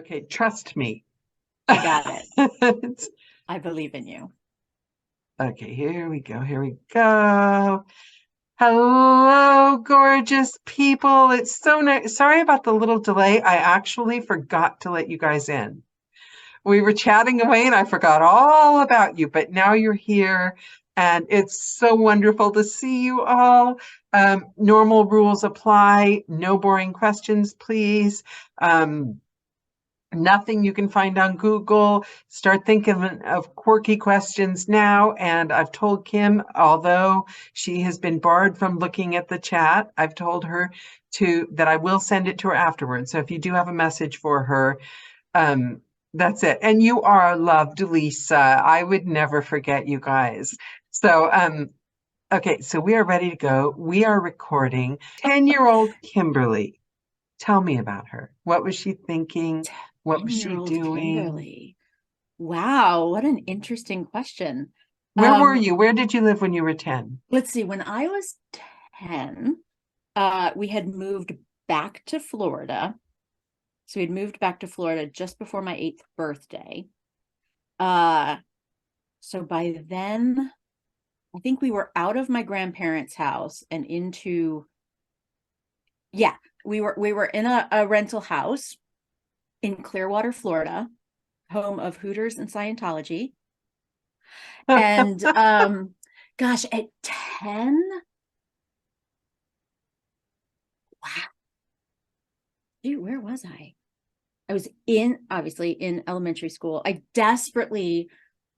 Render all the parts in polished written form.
Okay, trust me. I got it. I believe in you. Okay, here we go. Here we go. Hello, gorgeous people. It's so nice. Sorry about the little delay. I actually forgot to let you guys in. We were chatting away and I forgot all about you, but now you're here and it's so wonderful to see you all. Normal rules apply. No boring questions, please. Nothing you can find on Google. Start thinking of quirky questions now. And I've told Kim, although she has been barred from looking at the chat, I've told her that I will send it to her afterwards. So if you do have a message for her, that's it. And you are loved, Lisa. I would never forget you guys. So, okay, so we are ready to go. We are recording. 10-year-old Kimberly. Tell me about her. What was she thinking? What was she doing? Kimberly. Wow, what an interesting question. Where were you? Where did you live when you were 10? Let's see, when I was 10, we had moved back to Florida. So we'd moved back to Florida just before my 8th birthday. So by then, I think we were out of my grandparents' house and into, we were in a rental house in Clearwater, Florida, home of Hooters and Scientology. And gosh, at 10, wow. Dude, where was I? I was obviously in elementary school. I desperately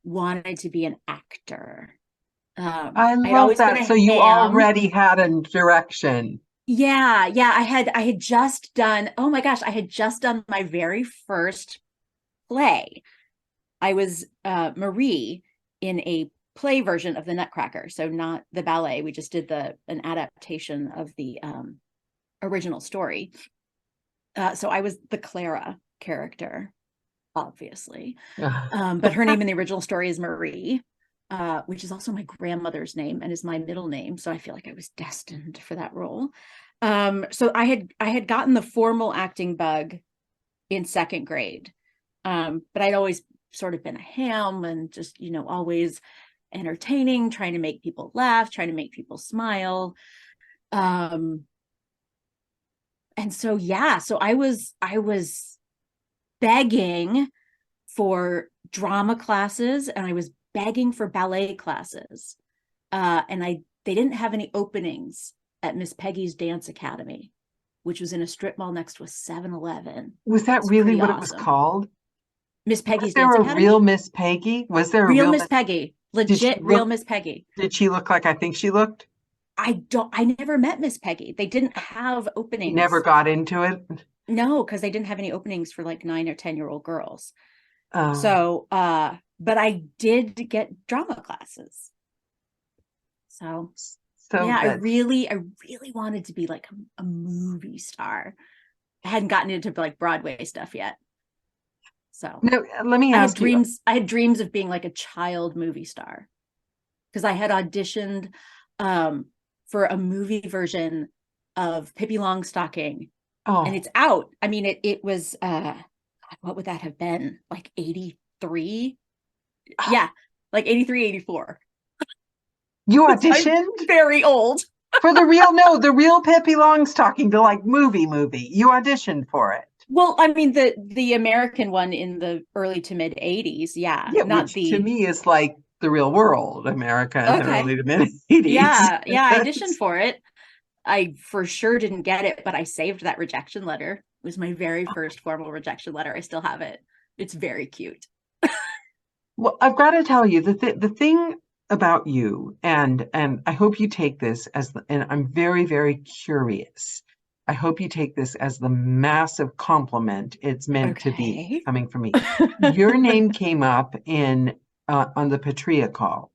wanted to be an actor. I love that. So you already had a direction. Yeah. I had just done, oh my gosh, I had just done my very first play. I was Marie in a play version of the Nutcracker. So not the ballet. We just did an adaptation of the original story. So I was the Clara character, obviously. But her name in the original story is Marie, which is also my grandmother's name and is my middle name. So I feel like I was destined for that role. So I had gotten the formal acting bug in 2nd grade. But I'd always sort of been a ham and just, always entertaining, trying to make people laugh, trying to make people smile. And so, so I was begging for drama classes and I was begging for ballet classes. And they didn't have any openings at Miss Peggy's Dance Academy, which was in a strip mall next to a 7-Eleven. Was that really what it was called? Miss Peggy's Dance Academy? Was there a real Miss Peggy? Was there a real Miss Peggy? Legit real Miss Peggy. Did she look like I think she looked? I never met Miss Peggy. They didn't have openings. You never got into it? No, because they didn't have any openings for like 9 or 10-year-old girls. So, but I did get drama classes. So yeah, good. I really wanted to be like a movie star. I hadn't gotten into like Broadway stuff yet. So no, let me ask you. I had dreams of being like a child movie star because I had auditioned for a movie version of Pippi Longstocking. Oh. And it's out. I mean, it was, what would that have been? Like 83? Oh. Yeah, like 83, 84. You auditioned? I'm very old. For the real Pippi Longstocking, the like movie. You auditioned for it. Well, I mean, the American one in the early to mid 80s. Yeah. Not which to me is like the real world, America in the early to mid 80s. Yeah. I auditioned for it. I for sure didn't get it, but I saved that rejection letter. It was my very first formal rejection letter. I still have it. It's very cute. Well, I've got to tell you, the thing about you, and I hope you take this and I'm very, very curious. I hope you take this as the massive compliment it's meant to be coming from me. Your name came up on the Patria call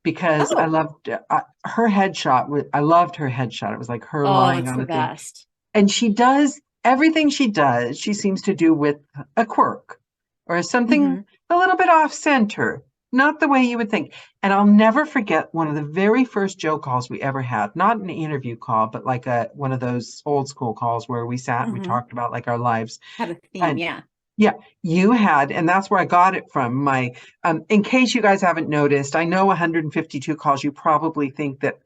because I loved her headshot. I loved her headshot. It was like her lying on the best. And she does everything she does. She seems to do with a quirk or something a little bit off center. Not the way you would think. And I'll never forget one of the very first Joe calls we ever had, not an interview call, but like one of those old school calls where we sat and we talked about like our lives. Had a theme, yeah. Yeah, you had, and that's where I got it from. In case you guys haven't noticed, I know 152 calls. You probably think that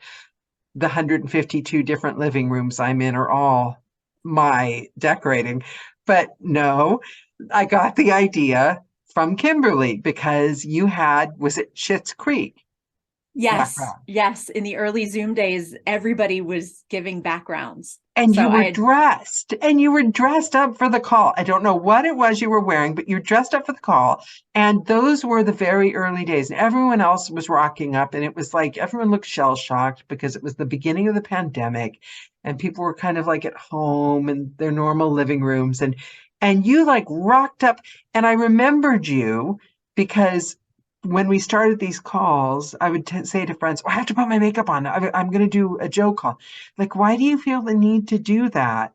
the 152 different living rooms I'm in are all my decorating, but no, I got the idea from Kimberly because you had, was it Schitt's Creek Yes, background? yes. In the early Zoom days, everybody was giving backgrounds. And So you I were had, dressed, and you were dressed up for the call. I don't know what it was you were wearing, but you're dressed up for the call. And those were the very early days. And everyone else was rocking up. And it was like everyone looked shell shocked because it was the beginning of the pandemic. And people were kind of like at home in their normal living rooms. And you like rocked up. And I remembered you because when we started these calls, I would say to friends, oh, I have to put my makeup on. I'm going to do a Joe call. Like, why do you feel the need to do that?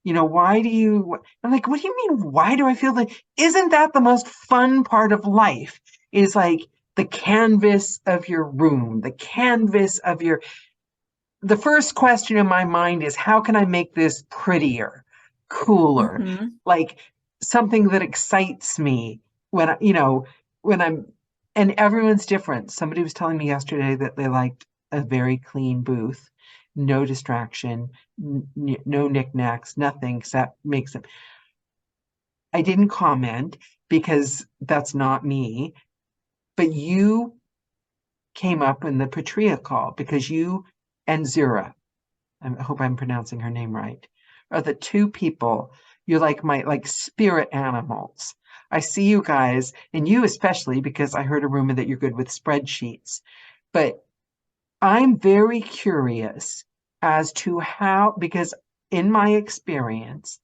Why do you? I'm like, what do you mean? Why do I feel that? Isn't that the most fun part of life? Is like the canvas of your room, the canvas of your. The first question in my mind is, how can I make this prettier, cooler, mhm. like something that excites me when I'm, and everyone's different. Somebody was telling me yesterday that they liked a very clean booth, no distraction, no knickknacks, nothing except makes them. I didn't comment because that's not me, but you came up in the Patria call because you and Zura, I hope I'm pronouncing her name right, are the two people. You're like my like spirit animals. I see you guys, and you especially, because I heard a rumor that you're good with spreadsheets. But I'm very curious as to how, because in my experience,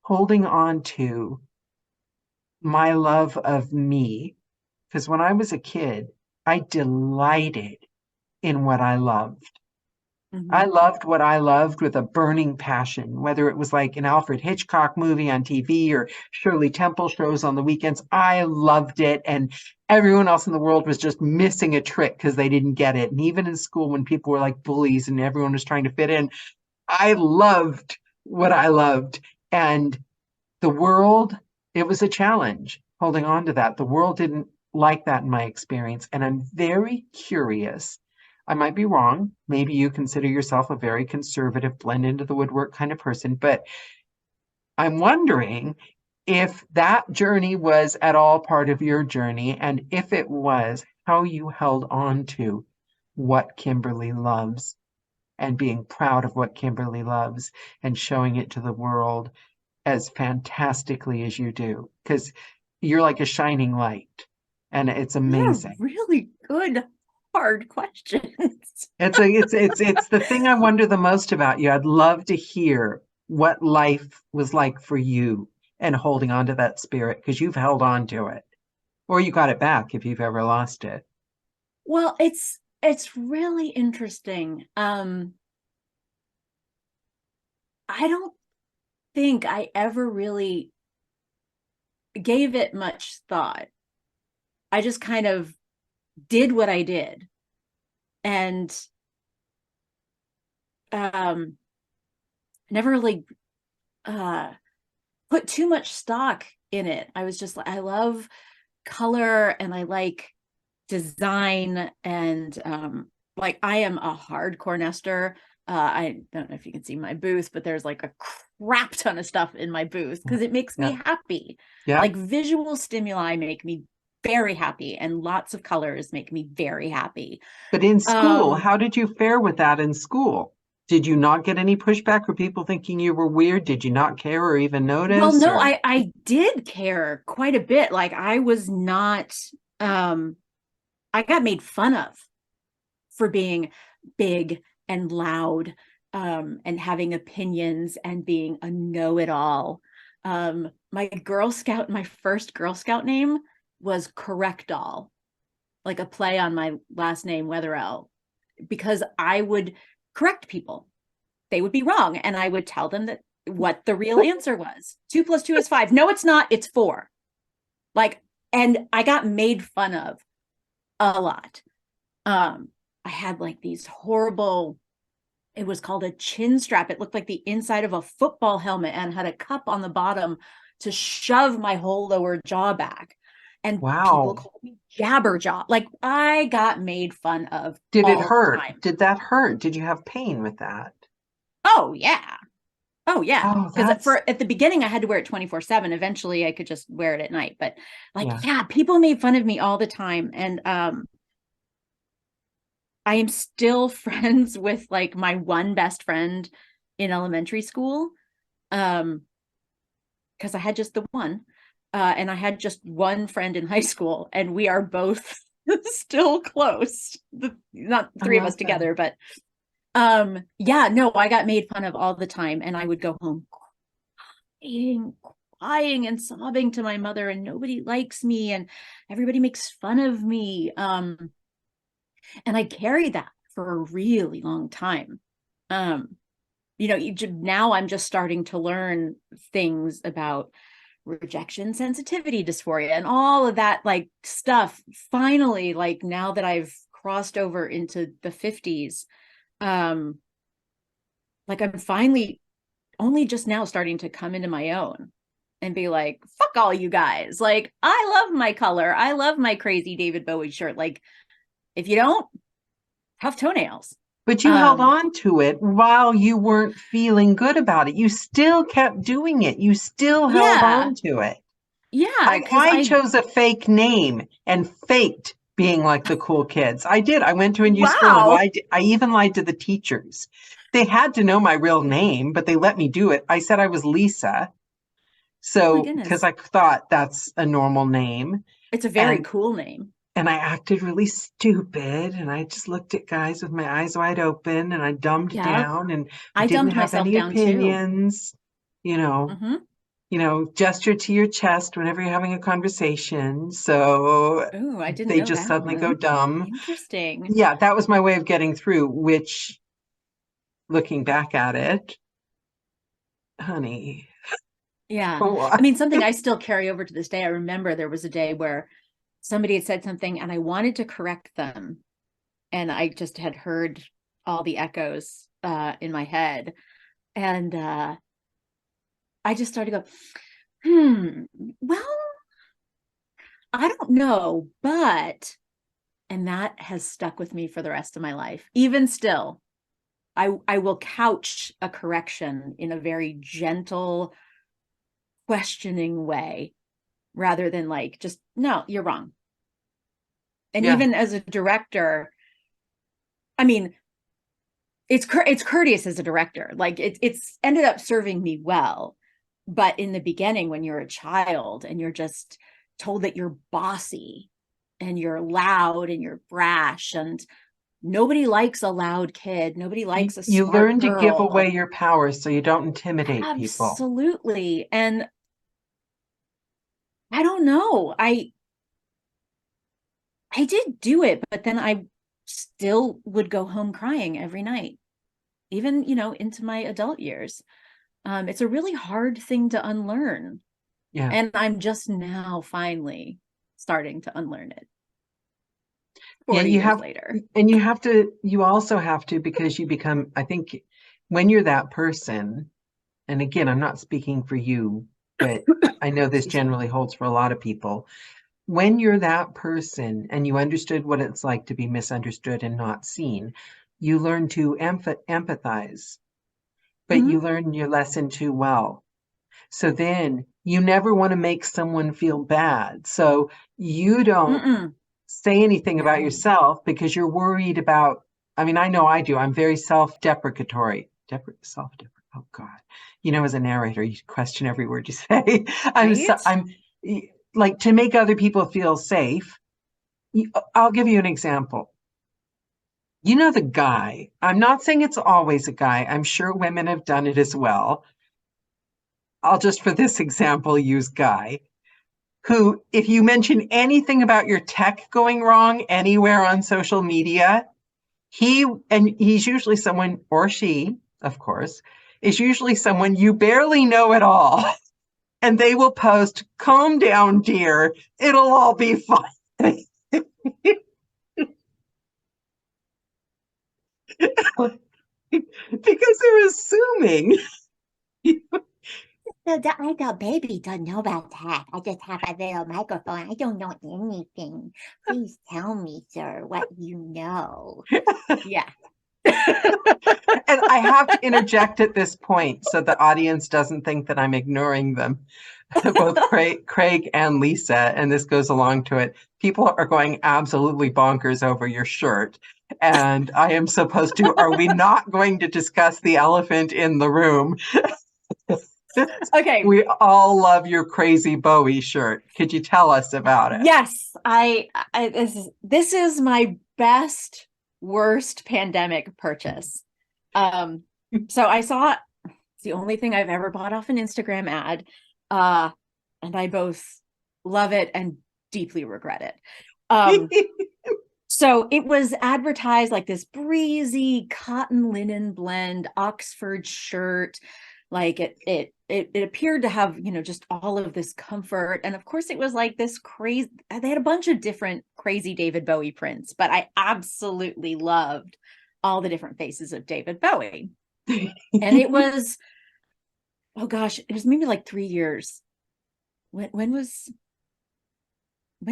holding on to my love of me, because when I was a kid, I delighted in what I loved. I Mhm. loved what I loved with a burning passion, whether it was like an Alfred Hitchcock movie on TV or Shirley Temple shows on the weekends. I loved it. And everyone else in the world was just missing a trick because they didn't get it. And even in school, when people were like bullies and everyone was trying to fit in, I loved what I loved. And the world, it was a challenge holding on to that. The world didn't like that in my experience. And I'm very curious. I might be wrong. Maybe you consider yourself a very conservative, blend into the woodwork kind of person, but I'm wondering if that journey was at all part of your journey, and if it was, how you held on to what Kimberly loves and being proud of what Kimberly loves and showing it to the world as fantastically as you do, because you're like a shining light and it's They're amazing. really good, hard questions. It's the thing I wonder the most about you. I'd love to hear what life was like for you and holding on to that spirit because you've held on to it or you got it back if you've ever lost it. Well, it's really interesting. I don't think I ever really gave it much thought. I just kind of did what I did and um never really uh put too much stock in it. I was just like, I love color and I like design and like I am a hardcore nester. I don't know if you can see my booth, but there's like a crap ton of stuff in my booth because it makes Yeah. me happy. Yeah. Like visual stimuli make me very happy and lots of colors make me very happy. But in school, Um how did you fare with that in school? Did you not get any pushback or people thinking you were weird? Did you not care or even well, notice no, or I did care quite a bit. Like I was not um I got made fun of for being big and loud and having opinions and being a know-it-all. My first Girl Scout name was Correct All, like a play on my last name, Wetherell, because I would correct people. They would be wrong, and I would tell them that what the real answer was. 2 + 2 is 5. No, it's not. It's 4. Like, and I got made fun of a lot. Um, I had like these horrible, it was called a chin strap. It looked like the inside of a football helmet and had a cup on the bottom. to shove my whole lower jaw back. And people Wow. called me Jabberjaw. Like, I got made fun of Did it all the hurt? time. Did that hurt? Did you have pain with that? Oh, yeah. Oh, yeah. Oh, Because that's, at the beginning, I had to wear it 24/7. Eventually, I could just wear it at night. But like, yeah. yeah, people made fun of me all the time. And I am still friends with like my one best friend in elementary school. Because I had just the one. And I had just one friend in high school, and we are both still close. Not I three of love us that. together, but yeah, no, I got made fun of all the time, and I would go home crying, crying and sobbing to my mother, and nobody likes me, and everybody makes fun of me. And I carried that for a really long time. You know, now I'm just starting to learn things about rejection sensitivity dysphoria and all of that like stuff. Finally, like now that I've crossed over into the 50s, like I'm finally only just now starting to come into my own and be like, fuck all you guys. Like, I love my color. I love my crazy David Bowie shirt. Like, if you don't, have toenails. But you held Um, on to it while you weren't feeling good about it. You still kept doing it. You still held yeah. on to it. Yeah. Cause I chose a fake name and faked being like the cool kids. I did. I went to a new school and wow. lied. I even lied to the teachers. They had to know my real name, but they let me do it. I said I was Lisa. Oh my So, because goodness. I thought that's a normal name. It's a very And cool name. and I acted really stupid, and I just looked at guys with my eyes wide open, and I dumbed Yeah. down and I didn't dumbed have myself any down too. opinions, you know, Mm-hmm. gesture to your chest whenever you're having a conversation. So Oh, I didn't they know just that suddenly go one. dumb. Interesting. Yeah, that was my way of getting through, which looking back at it, honey, Yeah. go I on. mean, something I still carry over to this day. I remember there was a day where somebody had said something and I wanted to correct them. And I just had heard all the echoes in my head. And I just started to go, well, I don't know, but, and that has stuck with me for the rest of my life. Even still, I will couch a correction in a very gentle, questioning way rather than like just, no, you're wrong. And Yeah, even as a director, I mean, it's courteous as a director. Like it's ended up serving me well. But in the beginning, when you're a child and you're just told that you're bossy and you're loud and you're brash, and nobody likes a loud kid, nobody likes a you smart learn to give away girl. your power so you don't intimidate people. Absolutely. And I don't know. I did do it, but then I still would go home crying every night, even, into my adult years. It's a really hard thing to unlearn. Yeah. And I'm just now finally starting to unlearn it Yeah, 40 years later. and you also have to, because you become, I think, when you're that person, and again, I'm not speaking for you, but I know this Excuse me. generally holds for a lot of people. When you're that person and you understood what it's like to be misunderstood and not seen, you learn to empathize, but Mm-hmm. you learn your lesson too well. So then you never want to make someone feel bad. So you don't Mm-mm. say anything about No. yourself because you're worried about, I mean, I know I do. I'm very self-deprecatory. Self-deprecatory. Oh God. As a narrator, you question every word you say. Right? I'm like, to make other people feel safe. I'll give you an example. The guy, I'm not saying it's always a guy. I'm sure women have done it as well. I'll just, for this example, use guy, who, if you mention anything about your tech going wrong anywhere on social media, he's usually someone, or she, of course, is usually someone you barely know at all. And they will post, calm down, dear. It'll all be fine. Because they're assuming the baby doesn't know about that. I just have a little microphone. I don't know anything. Please tell me, sir, what you know. Yeah. And I have to interject at this point so the audience doesn't think that I'm ignoring them. Both Craig and Lisa, and this goes along to it. People are going absolutely bonkers over your shirt. And I am supposed to, are we not going to discuss the elephant in the room? Okay. We all love your crazy Bowie shirt. Could you tell us about it? Yes, this is my best worst pandemic purchase. So I saw it's the only thing I've ever bought off an Instagram ad. And I both love it and deeply regret it. So it was advertised like this breezy cotton linen blend Oxford shirt. Like it appeared to have, just all of this comfort. And of course it was like this crazy, they had a bunch of different crazy David Bowie prints, but I absolutely loved all the different faces of David Bowie. And it was, oh gosh, it was maybe like 3 years. When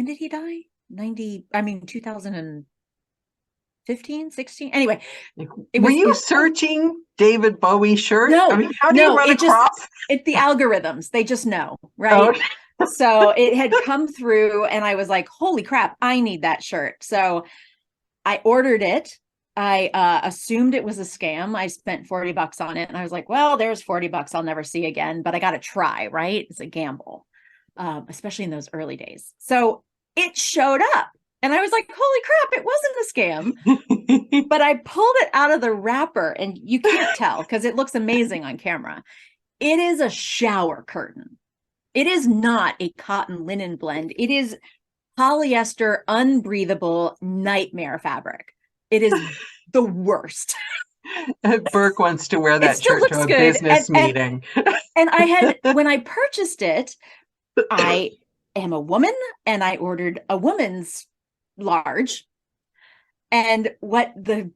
did he die? 2015, 16. Anyway, were you searching David Bowie shirt? No, I mean, how do you run across? It's the algorithms. They just know, right? Oh. So it had come through and I was like, holy crap, I need that shirt. So I ordered it. I assumed it was a scam. I spent $40 on it and I was like, well, there's $40 I'll never see again, but I got to try, right? It's a gamble, especially in those early days. So it showed up and I was like, holy crap, it wasn't a scam. But I pulled it out of the wrapper and you can't tell because it looks amazing on camera. It is a shower curtain. It is not a cotton linen blend. It is polyester, unbreathable nightmare fabric. It is the worst. Burke wants to wear that shirt to a business meeting. And I had, when I purchased it, I am a woman and I ordered a woman's large. And what the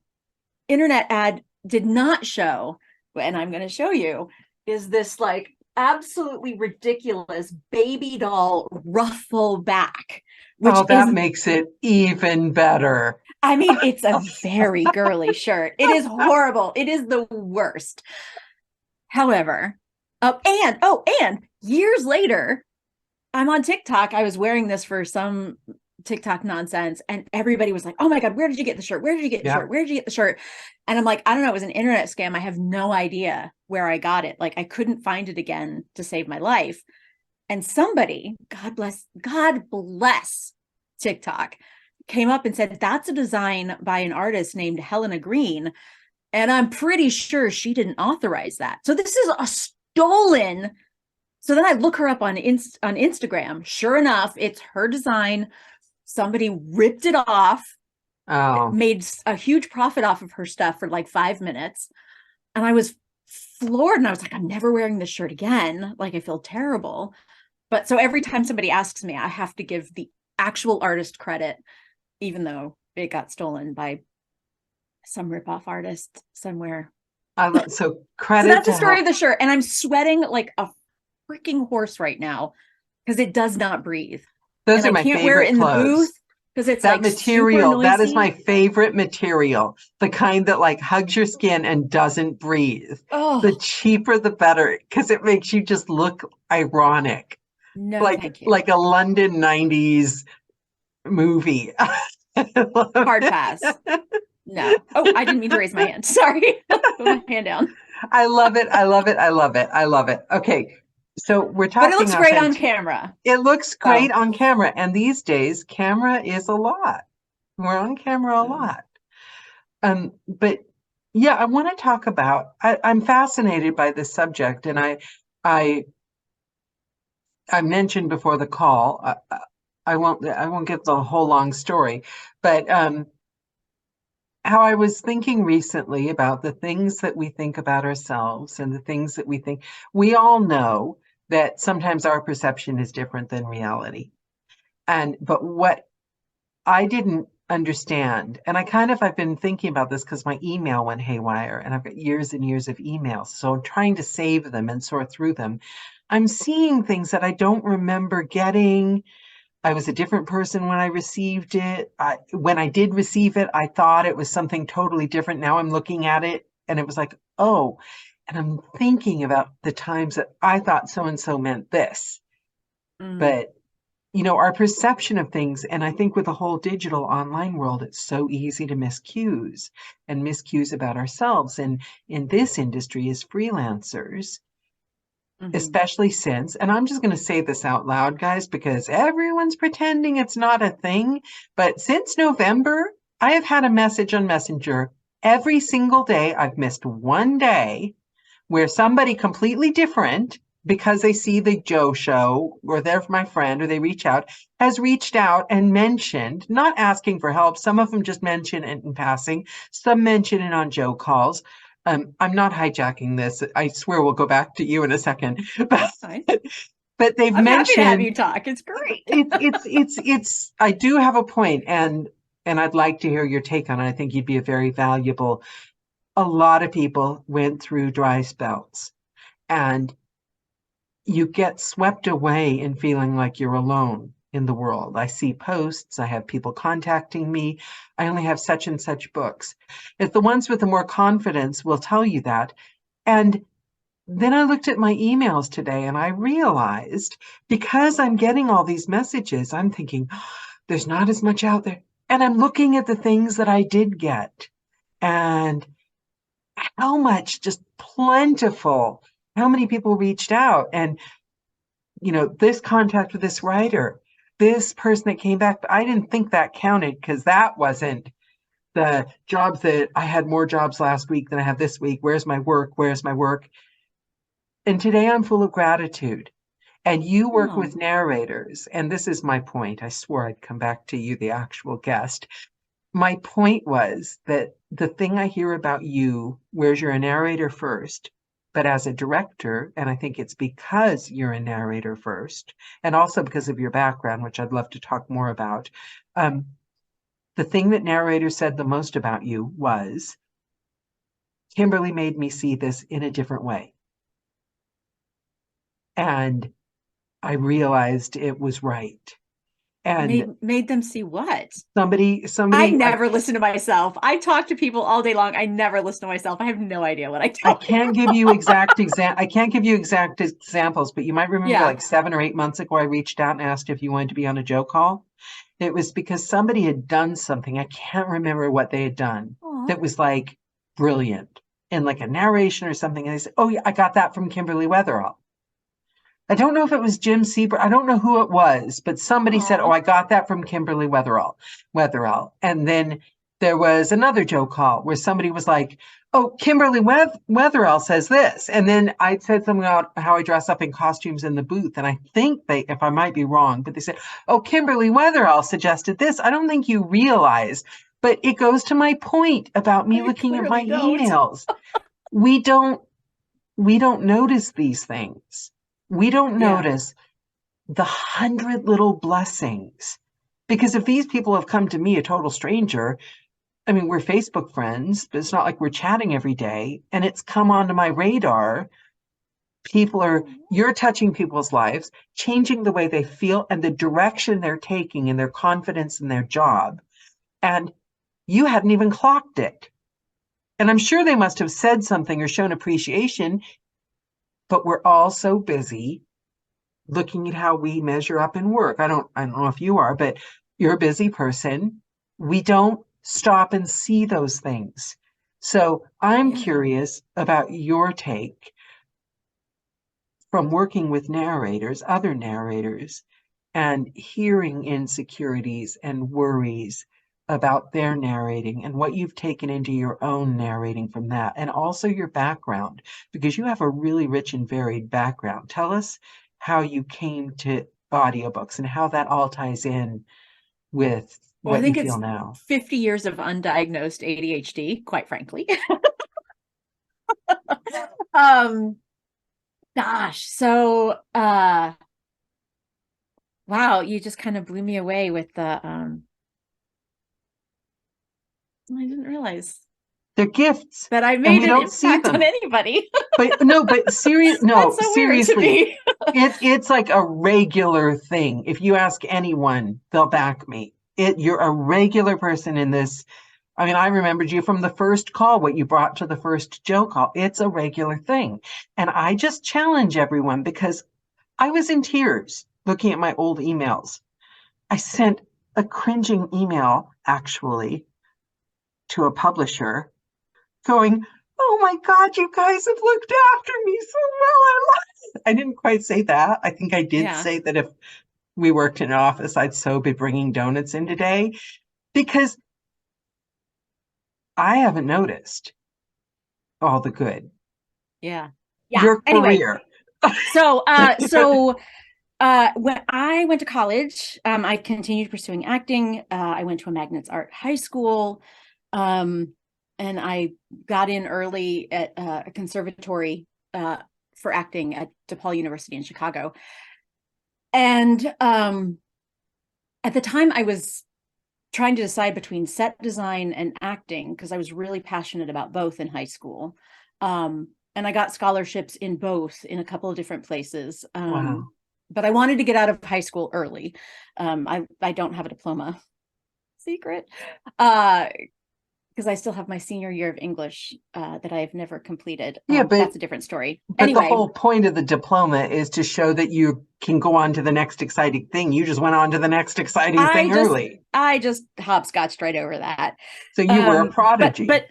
internet ad did not show, and I'm going to show you, is this like absolutely ridiculous baby doll ruffle back. That makes it even better. I mean, it's a very girly shirt. It is horrible. It is the worst. However, and years later, I'm on TikTok. I was wearing this for some TikTok nonsense and everybody was like, oh my God, where did you get the shirt? Where did you get the shirt? Where did you get the shirt? And I'm like, I don't know. It was an internet scam. I have no idea where I got it. Like I couldn't find it again to save my life. And somebody, God bless TikTok, came up and said, that's a design by an artist named Helena Green. And I'm pretty sure she didn't authorize that. So this is a stolen. So then I look her up on Instagram. Sure enough, it's her design. Somebody ripped it off, made a huge profit off of her stuff for like 5 minutes. And I was floored. And I was like, I'm never wearing this shirt again. Like, I feel terrible. But so every time somebody asks me, I have to give the actual artist credit, even though it got stolen by some ripoff artist somewhere. So credit. So that's the story of the shirt. And I'm sweating like a freaking horse right now because it does not breathe. Those are my favorite clothes. I can't wear it in the booth because it's that like material. That is my favorite material. The kind that like hugs your skin and doesn't breathe. Oh. The cheaper, the better, because it makes you just look ironic. No, thank you. Like a London 90s movie. Hard pass. No. Oh, I didn't mean to raise my hand. Sorry. Put my hand down. I love it. I love it. I love it. I love it. Okay. So we're talking. But it looks great on camera. It looks great on camera. And these days, camera is a lot. We're on camera a lot. But yeah, I want to talk about, I'm fascinated by this subject. And I mentioned before the call, I won't give the whole long story, but how I was thinking recently about the things that we think about ourselves and the things that we think. We all know that sometimes our perception is different than reality. But what I didn't understand. And I've been thinking about this because my email went haywire and I've got years and years of emails. So I'm trying to save them and sort through them. I'm seeing things that I don't remember getting. I was a different person when I received it. When I did receive it, I thought it was something totally different. Now I'm looking at it and it was like, oh, and I'm thinking about the times that I thought so and so meant this. But our perception of things, and I think with the whole digital online world, it's so easy to miss cues and miss cues about ourselves. And in this industry as freelancers, especially since, and I'm just going to say this out loud, guys, because everyone's pretending it's not a thing. But since November, I have had a message on Messenger every single day. I've missed one day where somebody completely different, because they see the Joe show or they're my friend or they reach out, has reached out and mentioned, not asking for help. Some of them just mention it in passing. Some mention it on Joe calls. I'm not hijacking this. I swear we'll go back to you in a second. But they've I'm mentioned. happy to have you talk. It's great. It's. I do have a point, and I'd like to hear your take on it. I think you'd be a very valuable. A lot of people went through dry spells, and you get swept away in feeling like you're alone in the world. I see posts, I have people contacting me. I only have such and such books. If the ones with the more confidence will tell you that. And then I looked at my emails today and I realized, because I'm getting all these messages, I'm thinking, oh, there's not as much out there. And I'm looking at the things that I did get and how much, just plentiful, how many people reached out. And this contact with this writer, this person that came back, but I didn't think that counted because that wasn't the jobs that I had. More jobs last week than I have this week. Where's my work? Where's my work? And today I'm full of gratitude. And you work with narrators. And this is my point. I swore I'd come back to you, the actual guest. My point was that the thing I hear about you, whereas you're a narrator first, but as a director, and I think it's because you're a narrator first, and also because of your background, which I'd love to talk more about. The thing that narrators said the most about you was, Kimberly made me see this in a different way. And I realized it was right. And made them see what? Somebody. I never listen to myself. I talk to people all day long. I never listen to myself. I have no idea what I tell. I can't give you exact examples, but you might remember like 7 or 8 months ago, I reached out and asked if you wanted to be on a Joe call. It was because somebody had done something. I can't remember what they had done. That was like brilliant in like a narration or something. And they said, oh yeah, I got that from Kimberly Wetherell. I don't know if it was Jim Seabrook. I don't know who it was, but somebody said, oh, I got that from Kimberly Wetherell. And then there was another Joe call where somebody was like, oh, Kimberly Wetherell says this. And then I said something about how I dress up in costumes in the booth. And I think if I might be wrong, but they said, oh, Kimberly Wetherell suggested this. I don't think you realize, but it goes to my point about me looking at my emails. We don't notice these things. We don't notice the 100 little blessings. Because if these people have come to me, a total stranger, I mean, we're Facebook friends, but it's not like we're chatting every day, and it's come onto my radar. You're touching people's lives, changing the way they feel and the direction they're taking and their confidence in their job. And you hadn't even clocked it. And I'm sure they must have said something or shown appreciation, but we're all so busy looking at how we measure up in work. I don't know if you are, but you're a busy person. We don't stop and see those things. So I'm curious about your take from working with narrators, other narrators, and hearing insecurities and worries about their narrating and what you've taken into your own narrating from that, and also your background, because you have a really rich and varied background. Tell us how you came to audiobooks and how that all ties in with what you feel now. 50 years of undiagnosed ADHD, quite frankly. Gosh, so wow, you just kind of blew me away with the I didn't realize They're gifts, that I and made we an don't see impact them. on anybody. But no, but That's so weird to seriously, me. it's like a regular thing. If you ask anyone, they'll back me. You're a regular person in this. I mean, I remembered you from the first call, what you brought to the first Joe call. It's a regular thing. And I just challenge everyone because I was in tears looking at my old emails. I sent a cringing email, actually, to a publisher going, "Oh my God, you guys have looked after me so well. I didn't quite say that. I think I did Yeah. say that if we worked in an office, I'd so be bringing donuts in today, because I haven't noticed all the good. Yeah. Your Anyway, career. so when I went to college, I continued pursuing acting. I went to a Magnets Art high school, and I got in early at a conservatory for acting at DePaul University in Chicago. And at the time, I was trying to decide between set design and acting because I was really passionate about both in high school. And I got scholarships in both in a couple of different places. Wow. But I wanted to get out of high school early. I don't have a diploma. Secret. Because I still have my senior year of English that I have never completed. Yeah, but that's a different story. But Anyway, the whole point of the diploma is to show that you can go on to the next exciting thing. You just went on to the next exciting thing early. I just hopscotched right over that. So you were a prodigy. But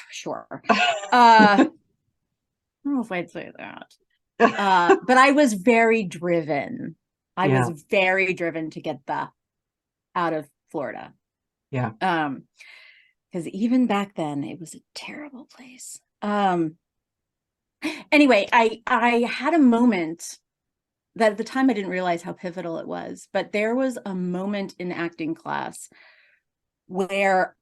sure. I don't know if I'd say that. But I was very driven. I was very driven to get out of Florida. Yeah. Because even back then it was a terrible place. Anyway, I had a moment that at the time I didn't realize how pivotal it was, but there was a moment in acting class where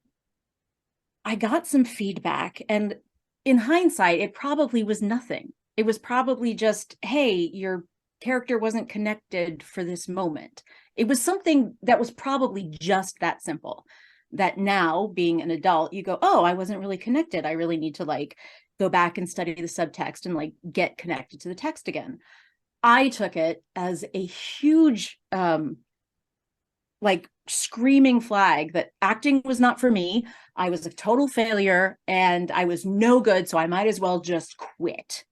I got some feedback, and in hindsight, it probably was nothing. It was probably just, hey, your character wasn't connected for this moment. It was something that was probably just that simple, that now being an adult, you go, oh, I wasn't really connected. I really need to go back and study the subtext and get connected to the text again. I took it as a huge screaming flag that acting was not for me. I was a total failure and I was no good, so I might as well just quit.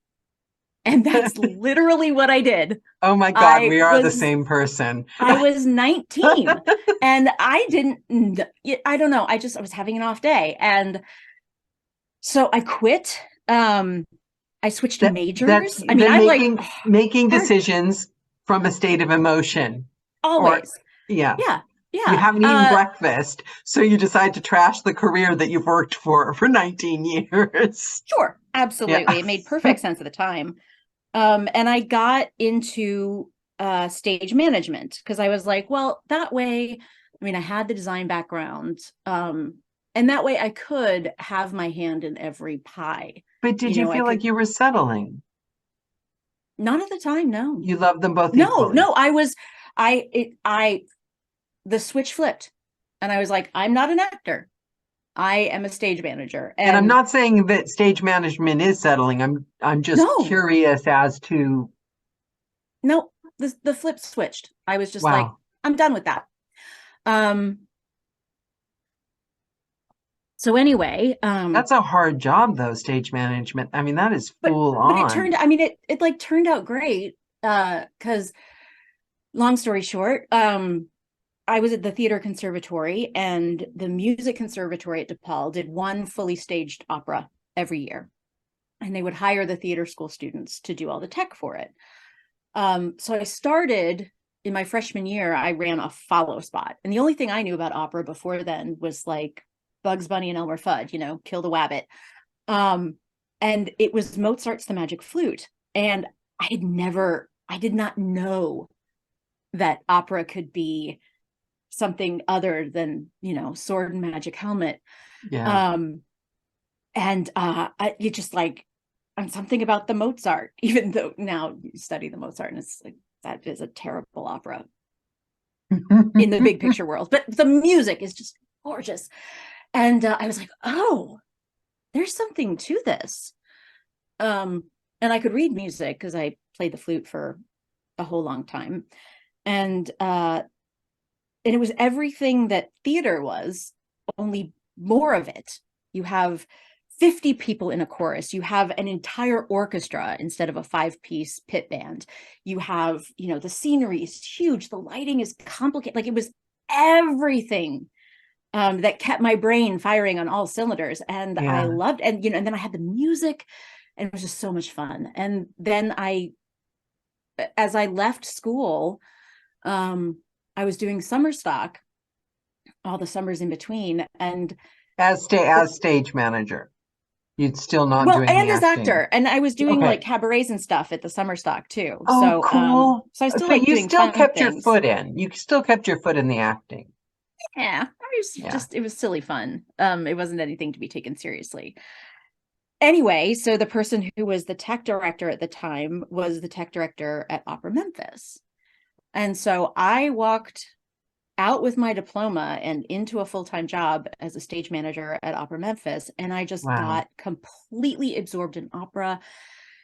And that's literally what I did. Oh my God, we are the same person. I was 19 and I don't know. I was having an off day. And so I quit. I switched to majors. I'm making decisions from a state of emotion. Always. Yeah. Yeah. You haven't eaten breakfast, so you decide to trash the career that you've worked for 19 years. Sure. Absolutely. Yeah. It made perfect sense at the time. And I got into stage management because I was like, well, that way, I had the design background. And that way I could have my hand in every pie. But did you feel like you were settling? Not at the time, no. You loved them both equally? No, the switch flipped. And I was like, I'm not an actor. I am a stage manager. And I'm not saying that stage management is settling. I'm just curious as to. No, the flip switched. I was just like, I'm done with that. So anyway, that's a hard job though, stage management. That is full on. But it turned out great. Because long story short, I was at the theater conservatory, and the music conservatory at DePaul did one fully staged opera every year. And they would hire the theater school students to do all the tech for it. So I started in my freshman year, I ran a follow spot. And the only thing I knew about opera before then was Bugs Bunny and Elmer Fudd, Kill the Wabbit. And it was Mozart's The Magic Flute. And I did not know that opera could be something other than, sword and magic helmet. Yeah. You just I'm something about the Mozart, even though now you study the Mozart and it's that is a terrible opera in the big picture world, but the music is just gorgeous. And I was like, oh, there's something to this. And I could read music because I played the flute for a whole long time. And it was everything that theater was, only more of it. You have 50 people in a chorus. You have an entire orchestra instead of a 5-piece pit band. You have, the scenery is huge. The lighting is complicated. Like, it was everything that kept my brain firing on all cylinders. And Yeah. I loved, and then I had the music, and it was just so much fun. And then as I left school, I was doing summer stock, all the summers in between, and as stage manager, you'd still not well, doing and the as acting. actor, and I was doing Okay. like cabarets and stuff at the summer stock too. Oh, So, cool. so I still But like you doing still fun kept your things. foot in. You still kept your foot in the acting. Yeah, I was Yeah. just, it was silly fun. It wasn't anything to be taken seriously. Anyway, so the person who was the tech director at the time was the tech director at Opera Memphis. And so I walked out with my diploma and into a full-time job as a stage manager at Opera Memphis. And I just Wow. got completely absorbed in opera.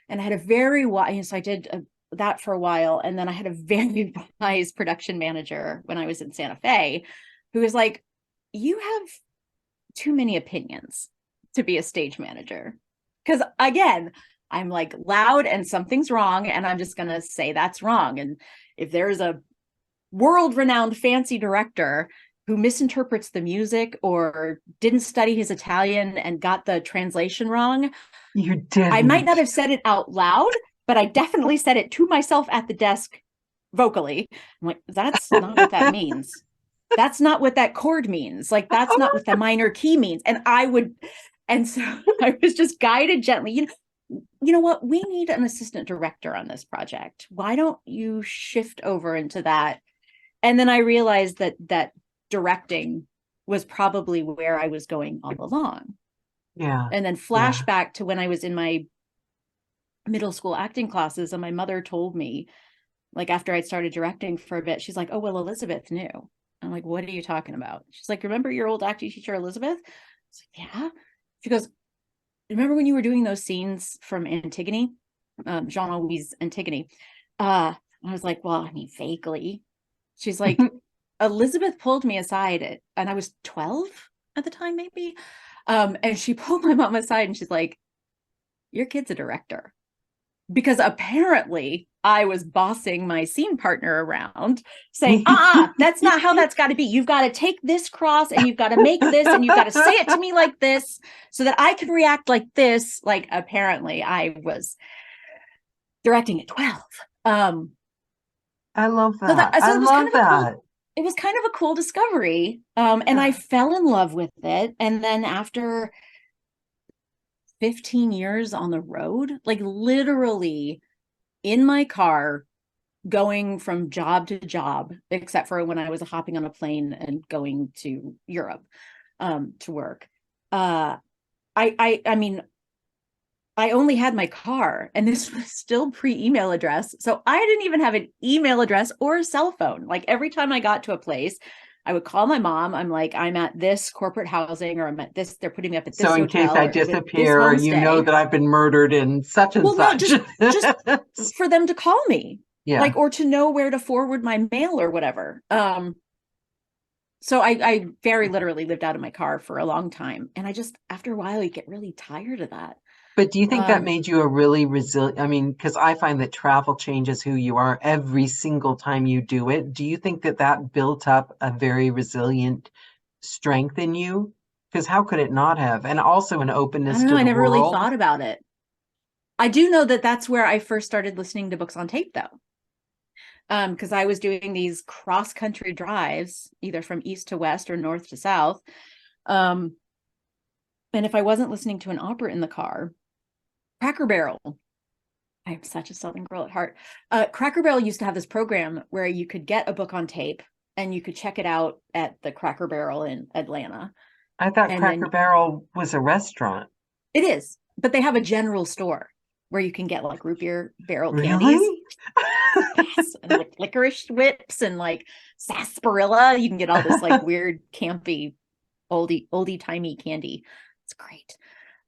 And I had a very wise, so I did that for a while. And then I had a very wise production manager when I was in Santa Fe, who was like, you have too many opinions to be a stage manager. Because again, I'm like loud and something's wrong, and I'm just going to say that's wrong. And if there's a world-renowned fancy director who misinterprets the music or didn't study his Italian and got the translation wrong, You didn't. I might not have said it out loud, but I definitely said it to myself at the desk vocally. I'm like, that's not what that means. That's not what that chord means. Like, that's not what the minor key means. And so I was just guided gently. You know what? We need an assistant director on this project. Why don't you shift over into that? And then I realized that directing was probably where I was going all along. Yeah. And then flashback to when I was in my middle school acting classes, and my mother told me, like, after I'd started directing for a bit, she's like, oh, well, Elizabeth knew. I'm like, what are you talking about? She's like, remember your old acting teacher, Elizabeth? I was like, yeah. She goes, remember when you were doing those scenes from Antigone, Jean-Louis Antigone? I was like, well, I mean, vaguely. She's like, Elizabeth pulled me aside, and I was 12 at the time, maybe. And she pulled my mom aside, and she's like, your kid's a director. Because apparently I was bossing my scene partner around, saying, that's not how that's got to be. You've got to take this cross, and you've got to make this, and you've got to say it to me like this so that I can react like this. Like, apparently I was directing at 12. I love that. So I love that. It was kind of a cool discovery. And I fell in love with it. And then after 15 years on the road, like literally in my car, going from job to job, except for when I was hopping on a plane and going to Europe to work. I mean, I only had my car, and this was still pre-email address. So I didn't even have an email address or a cell phone. Like, every time I got to a place, I would call my mom. I'm like, I'm at this corporate housing, or I'm at this, they're putting me up at this So in hotel, case I disappear, or you know that I've been murdered in such and such. No, just for them to call me. Yeah. Like, or to know where to forward my mail or whatever. So I very literally lived out of my car for a long time. And I just, after a while, you get really tired of that. But do you think that made you a really resilient? I mean, because I find that travel changes who you are every single time you do it. Do you think that built up a very resilient strength in you? Because how could it not have? And also an openness to the world. I never really thought about it. I do know that that's where I first started listening to books on tape, though. Because I was doing these cross-country drives, either from east to west or north to south. And if I wasn't listening to an opera in the car, Cracker Barrel, I am such a Southern girl at heart. Cracker Barrel used to have this program where you could get a book on tape and you could check it out at the Cracker Barrel in Atlanta. I thought Cracker Barrel was a restaurant. It is, but they have a general store where you can get like root beer barrel Really? candies. Yes, and like licorice whips and like sarsaparilla. You can get all this like weird campy oldie timey candy. It's great.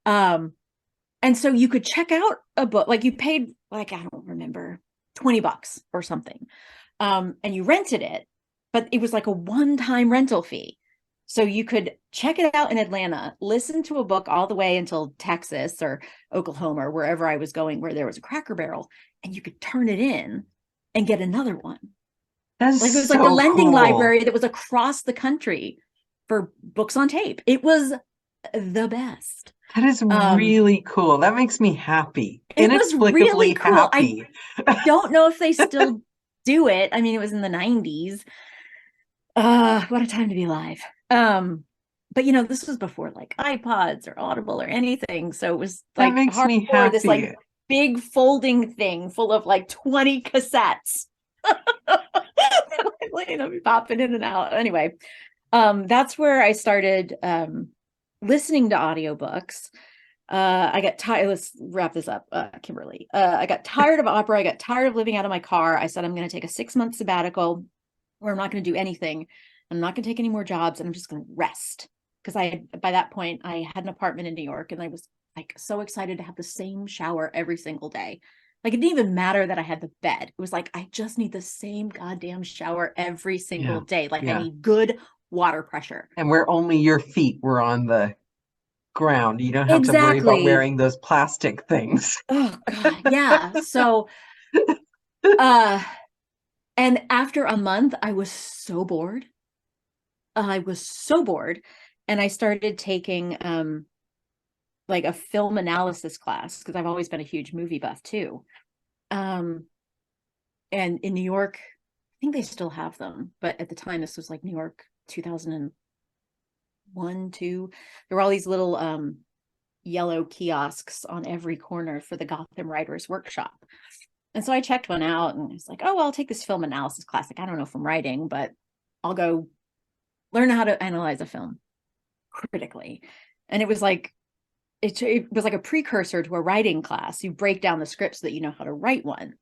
And so you could check out a book, like you paid, like, I don't remember, $20 or something. And you rented it, but it was like a one-time rental fee. So you could check it out in Atlanta, listen to a book all the way until Texas or Oklahoma or wherever I was going, where there was a Cracker Barrel, and you could turn it in and get another one. That's Like it was so like the lending cool. library that was across the country for books on tape. It was the best. That is really cool. That makes me happy. It was really cool. Happy. I don't know if they still do it. I mean, it was in the 90s. What a time to be alive. But you know, this was before like iPods or Audible or anything. So it was like that makes me happy. This like big folding thing full of like 20 cassettes. You know, popping in and out. Anyway, that's where I started listening to audiobooks. I got tired. Let's wrap this up, Kimberly. I got tired of opera. I got tired of living out of my car. I said, I'm going to take a 6-month sabbatical where I'm not going to do anything. I'm not going to take any more jobs, and I'm just going to rest. Because by that point, I had an apartment in New York, and I was like so excited to have the same shower every single day. Like it didn't even matter that I had the bed. It was like, I just need the same goddamn shower every single day. Like I need good water pressure. And where only your feet were on the ground. You don't have to worry about wearing those plastic things. Oh God, yeah. So and after a month, I was so bored. And I started taking like a film analysis class because I've always been a huge movie buff too. And in New York, I think they still have them, but at the time this was like New York 2001, 2. There were all these little yellow kiosks on every corner for the Gotham Writers Workshop. And so I checked one out and it's like, oh, well, I'll take this film analysis class. Like, I don't know from writing, but I'll go learn how to analyze a film critically. And it was like, it was like a precursor to a writing class. You break down the script so that you know how to write one.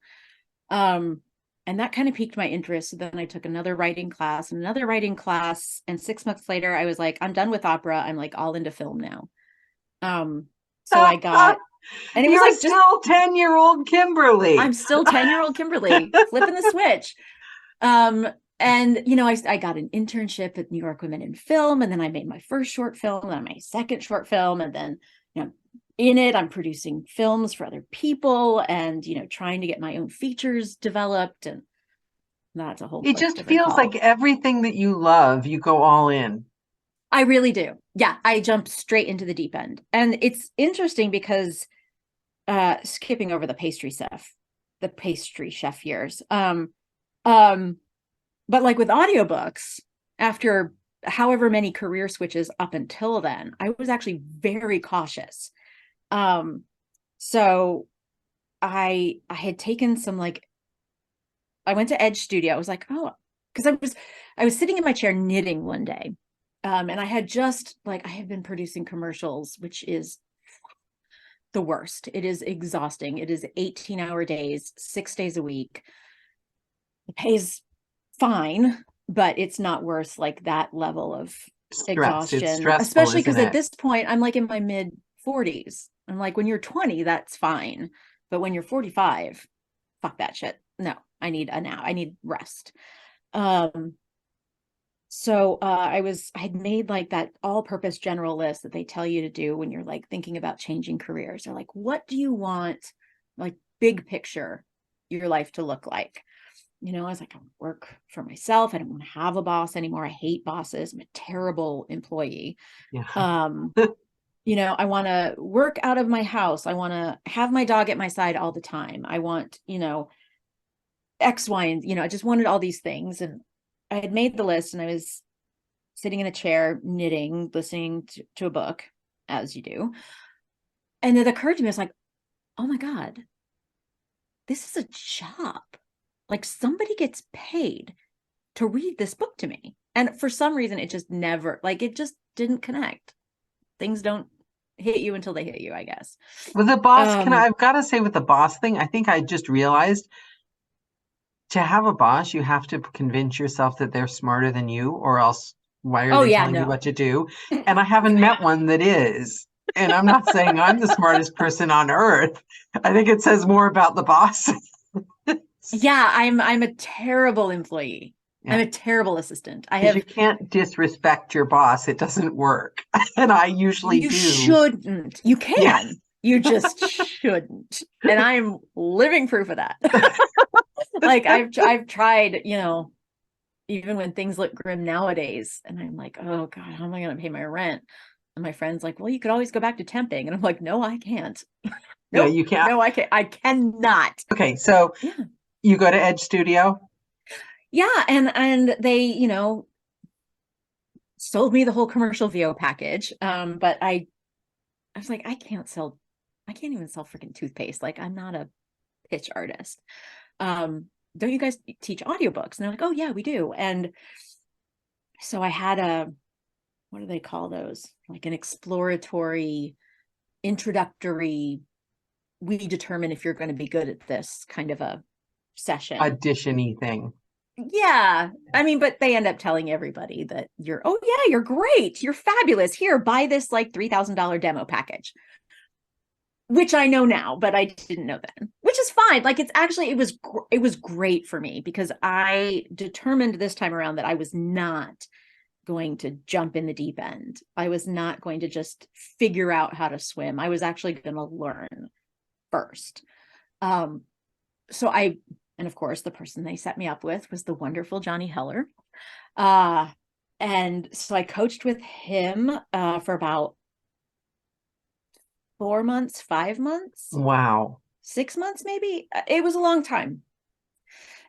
And that kind of piqued my interest. So then I took another writing class and another writing class. And 6 months later, I was like, I'm done with opera. I'm like all into film now. So I got, and it was like still 10-year-old Kimberly. I'm still 10-year-old Kimberly flipping the switch. And, you know, I got an internship at New York Women in Film, and then I made my first short film, and then my second short film, and then, you know, in it, I'm producing films for other people and, you know, trying to get my own features developed, and that's a whole It just feels like everything that you love, you go all in. I really do. Yeah, I jumped straight into the deep end. And it's interesting because skipping over the pastry chef years, but like with audiobooks, after however many career switches up until then, I was actually very cautious. So I had taken some, like, I went to Edge Studio. I was like, oh, because I was sitting in my chair knitting one day. And I had just, like, I have been producing commercials, which is the worst. It is exhausting. It is 18-hour days, 6 days a week. It pays fine, but it's not worth like that level of exhaustion. It's stressful, especially because at this point I'm like in my mid 40s. I'm like, when you're 20, that's fine, but when you're 45, fuck that shit. No, I need rest. So I had made like that all-purpose general list that they tell you to do when you're like thinking about changing careers. They're like, what do you want, like, big picture, your life to look like? You know, I was like, I want to work for myself. I don't want to have a boss anymore. I hate bosses. I'm a terrible employee. Yeah. You know, I want to work out of my house. I want to have my dog at my side all the time. I want, you know, X, Y, and, you know, I just wanted all these things. And I had made the list, and I was sitting in a chair knitting, listening to a book, as you do. And it occurred to me, I was like, oh my God, this is a job. Like, somebody gets paid to read this book to me. And for some reason, it just never, like, it just didn't connect. Things don't hit you until they hit you, I guess. With the boss, I've got to say, with the boss thing, I think I just realized, to have a boss, you have to convince yourself that they're smarter than you, or else Why are Oh they yeah, telling you no. what to do? And I haven't met one that is. And I'm not saying I'm the smartest person on earth. I think it says more about the boss. Yeah, I'm a terrible employee. Yeah. I'm a terrible assistant. I Because you have can't disrespect your boss. It doesn't work. And I usually you do. shouldn't. You Yeah. can. You just shouldn't. And I'm living proof of that. Like I've tried, you know, even when things look grim nowadays, and I'm like, oh God, how am I going to pay my rent? And my friend's like, well, you could always go back to temping. And I'm like, no, I can't. Yeah, Nope. you can't. No, I can't. I cannot. Okay, so Yeah. you go to Edge Studio. Yeah. And they, you know, sold me the whole commercial VO package. But I was like, I can't even sell freaking toothpaste. Like, I'm not a pitch artist. Don't you guys teach audiobooks? And they're like, oh yeah, we do. And so I had what do they call those? Like an exploratory, introductory, we determine if you're going to be good at this kind of a session. Audition-y thing. Yeah. I mean, but they end up telling everybody that oh yeah, you're great. You're fabulous. Here, buy this like $3,000 demo package. Which I know now, but I didn't know then, which is fine. Like it was great for me because I determined this time around that I was not going to jump in the deep end. I was not going to just figure out how to swim. I was actually going to learn first. And of course, the person they set me up with was the wonderful Johnny Heller. And so I coached with him for about 4 months, 5 months. Wow. 6 months, maybe. It was a long time.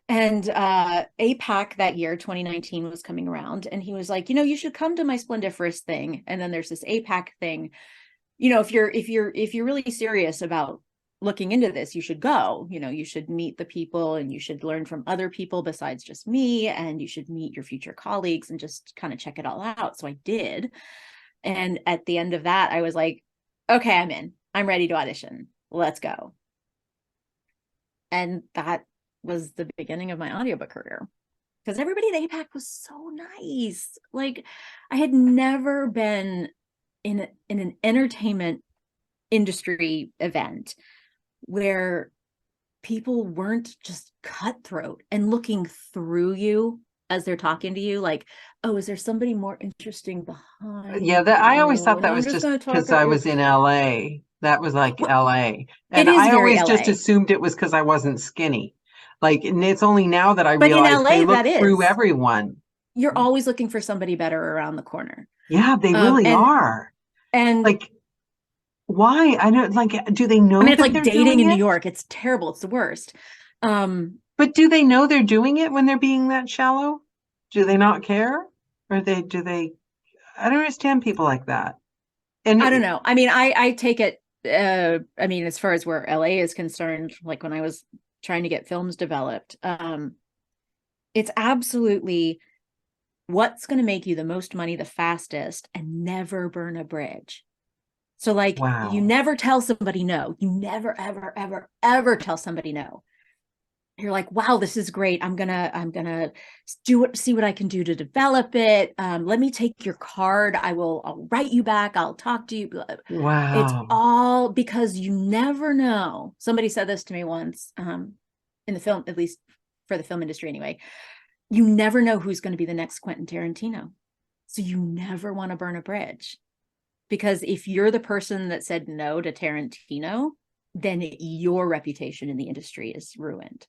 And APAC that year, 2019, was coming around, and he was like, you know, you should come to my Splendiferous thing. And then there's this APAC thing. You know, if you're really serious about looking into this, you should go. You know, you should meet the people, and you should learn from other people besides just me, and you should meet your future colleagues and just kind of check it all out. So I did. And at the end of that, I was like, okay, I'm in. I'm ready to audition. Let's go. And that was the beginning of my audiobook career. Because everybody at APAC was so nice. Like, I had never been in an entertainment industry event where people weren't just cutthroat and looking through you as they're talking to you, like, oh, is there somebody more interesting behind Yeah, I always thought you? that And was I'm just gonna talk because I about was in LA. That was like Well, LA. it And is I very always just LA. assumed it was because I wasn't skinny. Like, and it's only now that I But in realize they LA, look that through is. everyone. You're always looking for somebody better around the corner. Yeah, they really are. And Like, why? I don't like, do they know I mean, it's that like they're dating doing in New it? York. It's terrible. It's the worst. But do they know they're doing it when they're being that shallow? Do they not care? Or do they? I don't understand people like that. And I don't know. I mean, I take it, I mean, as far as where LA is concerned, like when I was trying to get films developed, it's absolutely what's going to make you the most money the fastest and never burn a bridge. So like, wow. you never tell somebody no. You never, ever, ever, ever tell somebody no. You're like, wow, this is great. I'm gonna see what I can do to develop it. Let me take your card. I'll write you back. I'll talk to you. Wow. It's all because you never know. Somebody said this to me once, in the film, at least for the film industry anyway. You never know who's going to be the next Quentin Tarantino. So you never want to burn a bridge. Because if you're the person that said no to Tarantino, then your reputation in the industry is ruined.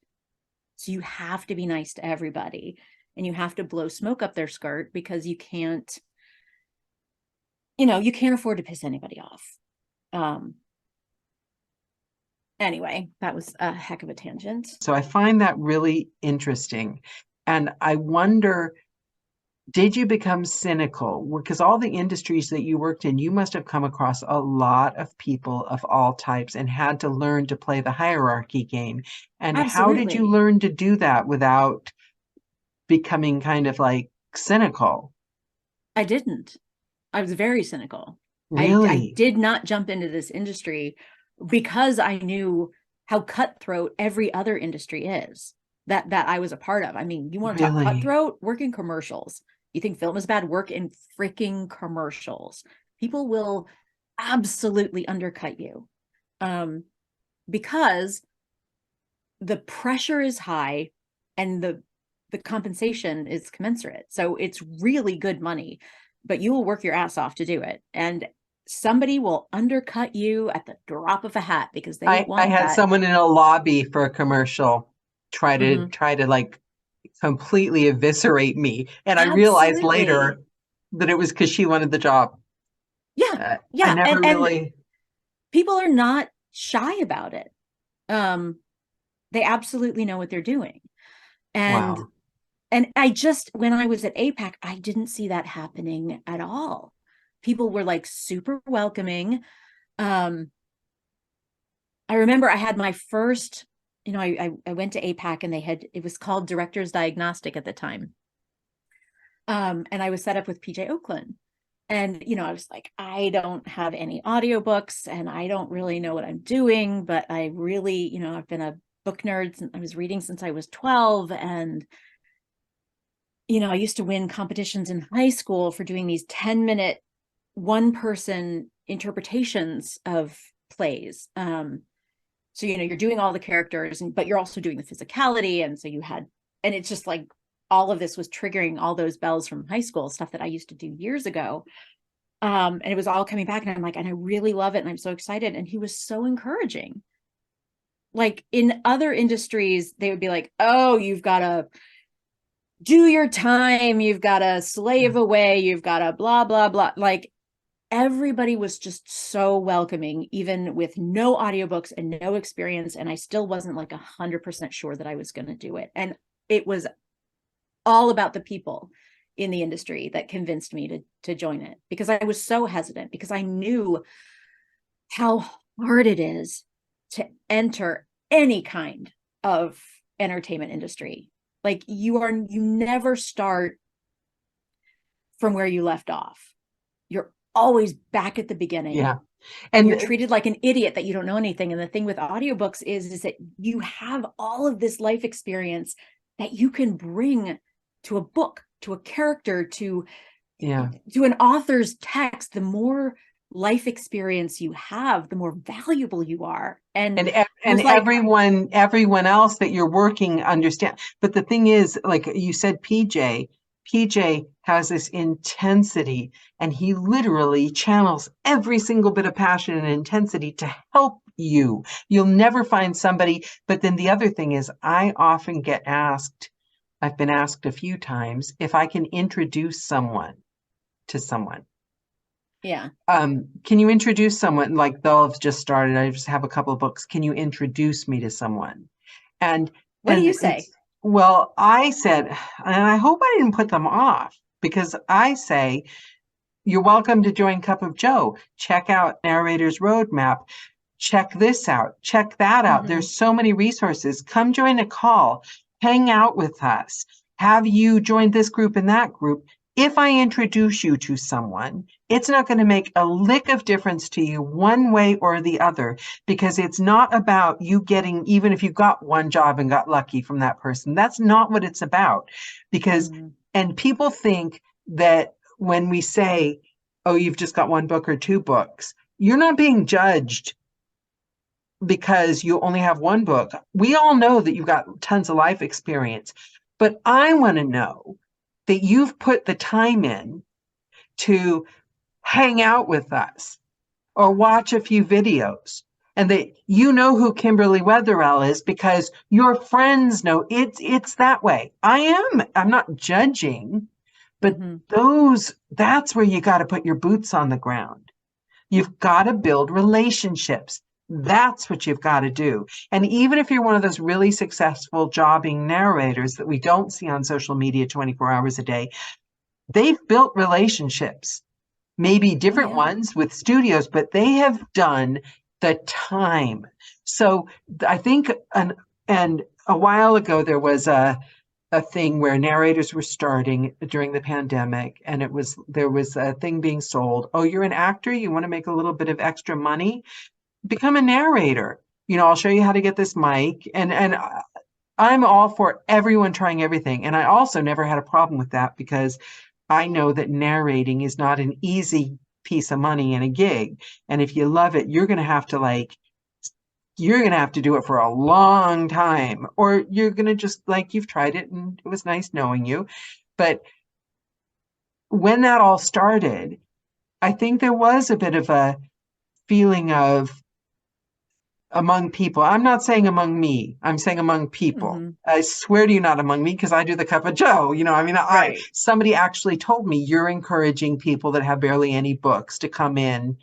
So you have to be nice to everybody, and you have to blow smoke up their skirt because you can't afford to piss anybody off. Anyway, that was a heck of a tangent. So I find that really interesting. And I wonder, did you become cynical? Because all the industries that you worked in, you must have come across a lot of people of all types and had to learn to play the hierarchy game. And how did you Absolutely. learn to do that without becoming kind of like cynical? I didn't. I was very cynical. I Really? did not jump into this industry because I knew how cutthroat every other industry is that I was a part of. I mean, you want to talk Really? cutthroat? Work in commercials. You think film is bad? Work in freaking commercials. People will absolutely undercut you, because the pressure is high and the compensation is commensurate. So it's really good money, but you will work your ass off to do it. And somebody will undercut you at the drop of a hat because they I want had that. someone in a lobby for a commercial try to like completely eviscerate me. And I realized later that it was because she wanted the job. Yeah. I never really. People are not shy about it. They absolutely know what they're doing. And Wow. and I just, when I was at APAC, I didn't see that happening at all. People were like super welcoming. I remember I had my first, I went to APAC and it was called Director's Diagnostic at the time. And I was set up with PJ Oakland. And, I was like, I don't have any audiobooks and I don't really know what I'm doing, but I really, I've been a book nerd since I was reading since I was 12. And, I used to win competitions in high school for doing these 10-minute one-person interpretations of plays. So, you're doing all the characters, but you're also doing the physicality. And so and it's just like, all of this was triggering all those bells from high school, stuff that I used to do years ago. And it was all coming back and I'm like, and I really love it. And I'm so excited. And he was so encouraging. Like in other industries, they would be like, oh, you've got to do your time. You've got to slave away. You've got to blah, blah, blah. Like everybody was just so welcoming, even with no audiobooks and no experience. And I still wasn't like 100% sure that I was going to do it. And it was all about the people in the industry that convinced me to join it, because I was so hesitant, because I knew how hard it is to enter any kind of entertainment industry. Like you never start from where you left off. You're always back at the beginning. Yeah. And you're treated like an idiot that you don't know anything. And the thing with audiobooks is that you have all of this life experience that you can bring to a book, to a character, to an author's text. The more life experience you have, the more valuable you are. And everyone else that you're working understand. But the thing is, like you said, PJ has this intensity, and he literally channels every single bit of passion and intensity to help you. You'll never find somebody. But then the other thing is, I often get asked, I've been asked a few times if I can introduce someone to someone. Yeah. Can you introduce someone? Like they'll have just started. I just have a couple of books. Can you introduce me to someone? And what do you say? Well, I said, and I hope I didn't put them off, because I say, you're welcome to join Cup of Joe. Check out Narrator's Roadmap. Check this out. Check that out. There's so many resources. Come join a call. Hang out with us. Have you joined this group and that group? If I introduce you to someone, it's not going to make a lick of difference to you one way or the other, because it's not about you getting, even if you got one job and got lucky from that person, that's not what it's about. Because, and people think that when we say, oh, you've just got one book or two books, you're not being judged because you only have one book. We all know that you've got tons of life experience, but I want to know that you've put the time in to hang out with us or watch a few videos, and that you know who Kimberly Wetherell is because your friends know. It's that way. I'm not judging, but that's where you got to put your boots on the ground. You've got to build relationships. That's what you've got to do. And even if you're one of those really successful jobbing narrators that we don't see on social media 24 hours a day, they've built relationships, maybe different ones with studios, but they have done the time. So I think, and a while ago, there was a thing where narrators were starting during the pandemic, and there was a thing being sold. Oh, you're an actor? You want to make a little bit of extra money? Become a narrator. I'll show you how to get this mic. And I'm all for everyone trying everything. And I also never had a problem with that, because I know that narrating is not an easy piece of money in a gig. And if you love it, you're going to have to do it for a long time, or you're going to just you've tried it and it was nice knowing you. But when that all started, I think there was a bit of a feeling of among people. I'm not saying among me. I'm saying among people. Mm-hmm. I swear to you, not among me, because I do the cup of Joe. Right. Somebody actually told me you're encouraging people that have barely any books to come in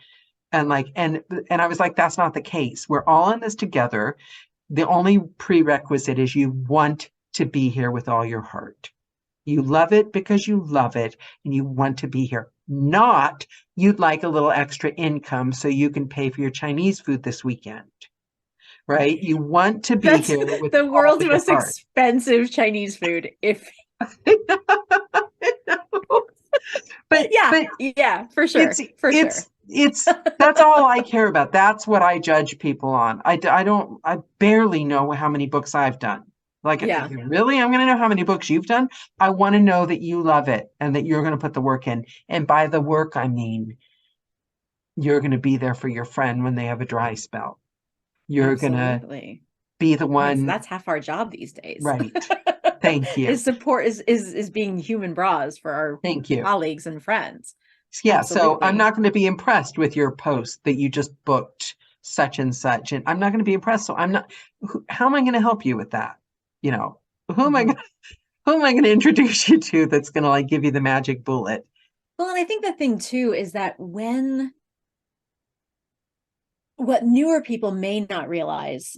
and I was like, that's not the case. We're all in this together. The only prerequisite is you want to be here with all your heart. You love it because you love it and you want to be here. Not you'd like a little extra income so you can pay for your Chinese food this weekend. Right? You want to be here with the world's all your most heart. expensive Chinese food. But yeah, for sure. That's all I care about. That's what I judge people on. I barely know how many books I've done. Really? I'm going to know how many books you've done? I want to know that you love it and that you're going to put the work in. And by the work, I mean, you're going to be there for your friend when they have a dry spell. You're going to be the one. That's half our job these days. Right. Thank you. Is support is being human bras for our colleagues and friends. Yeah. Absolutely. So I'm not going to be impressed with your post that you just booked such and such. And I'm not going to be impressed. So how am I going to help you with that? Who am I going to introduce you to that's going to give you the magic bullet? Well, and I think the thing too is that what newer people may not realize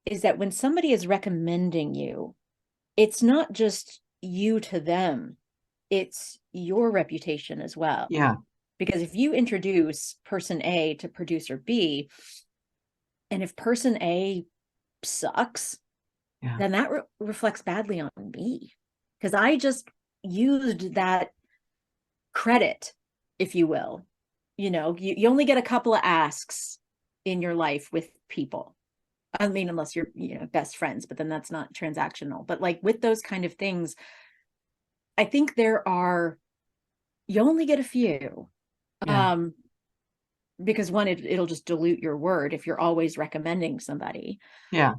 is that when somebody is recommending you, it's not just you to them, it's your reputation as well. Yeah. Because if you introduce person A to producer B, and if person A sucks, then that reflects badly on me. Because I just used that credit, if you will. You only get a couple of asks in your life with people. I mean, unless you're best friends, but then that's not transactional. But with those kind of things, I think you only get a few. Because one, it'll just dilute your word if you're always recommending somebody. Yeah.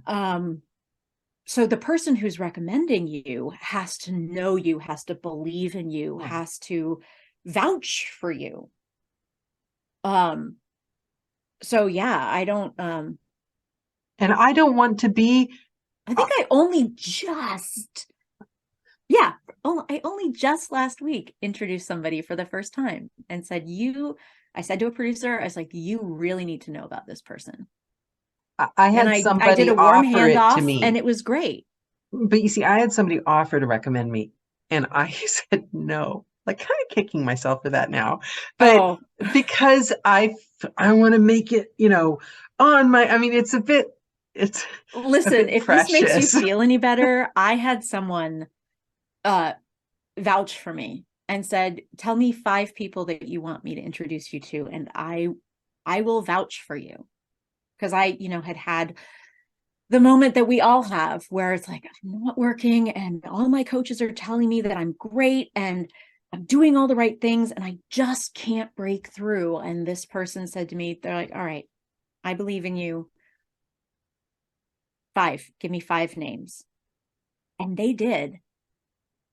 So the person who's recommending you has to know you, has to believe in you, has to vouch for you. So yeah, I don't and I don't want to be. I think I only just last week introduced somebody for the first time and said, I said to a producer, I was like, you really need to know about this person. I had somebody did a warm handoff to me, and it was great. But you see, I had somebody offer to recommend me, and I said no. Kind of kicking myself for that now, but because I want to make it, on my. I mean, it's a bit. Listen, if this makes you feel any better, I had someone vouch for me and said, tell me 5 people that you want me to introduce you to, and I will vouch for you. Because I had the moment that we all have where it's like, I'm not working and all my coaches are telling me that I'm great and I'm doing all the right things and I just can't break through. And this person said to me, they're like, all right, I believe in you. 5, give me 5 names. And they did.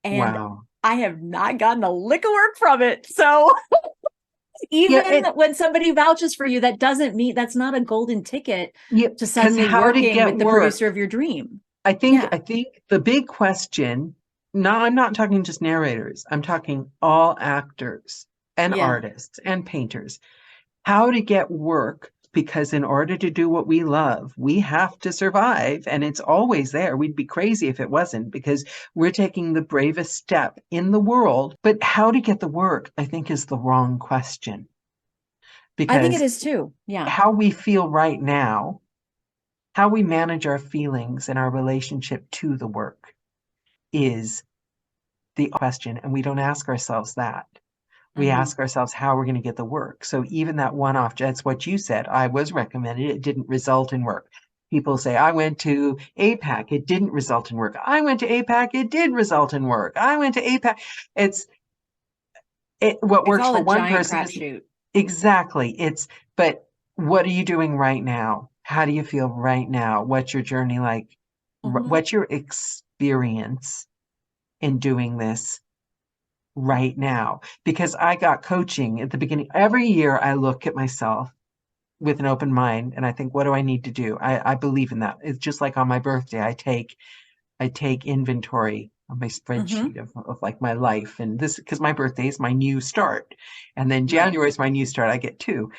And I have not gotten a lick of work from it. So even when somebody vouches for you, that doesn't mean that's not a golden ticket to suddenly working with the producer of your dream. I think the big question, I'm not talking just narrators, I'm talking all actors and artists and painters, how to get work, because in order to do what we love, we have to survive, and it's always there. We'd be crazy if it wasn't, because we're taking the bravest step in the world. But how to get the work, I think, is the wrong question. Because I think it is too. Yeah. How we feel right now, how we manage our feelings and our relationship to the work is the question. And we don't ask ourselves that. We ask ourselves how we're going to get the work. So even that one-off, that's what you said. I was recommended. It didn't result in work. People say, I went to APAC. It didn't result in work. I went to APAC. It did result in work. I went to APAC. what It's works all for a one giant person is crapshoot. exactly. But what are you doing right now? How do you feel right now? What's your journey like? Mhm. What's your experience in doing this right now? Because I got coaching at the beginning. Every year I look at myself with an open mind and I think, what do I need to do? I believe in that. It's just like on my birthday, I take inventory on my Mhm. spreadsheet of like my life, and this because my birthday is my new start, and then Right. January is my new start. I get two,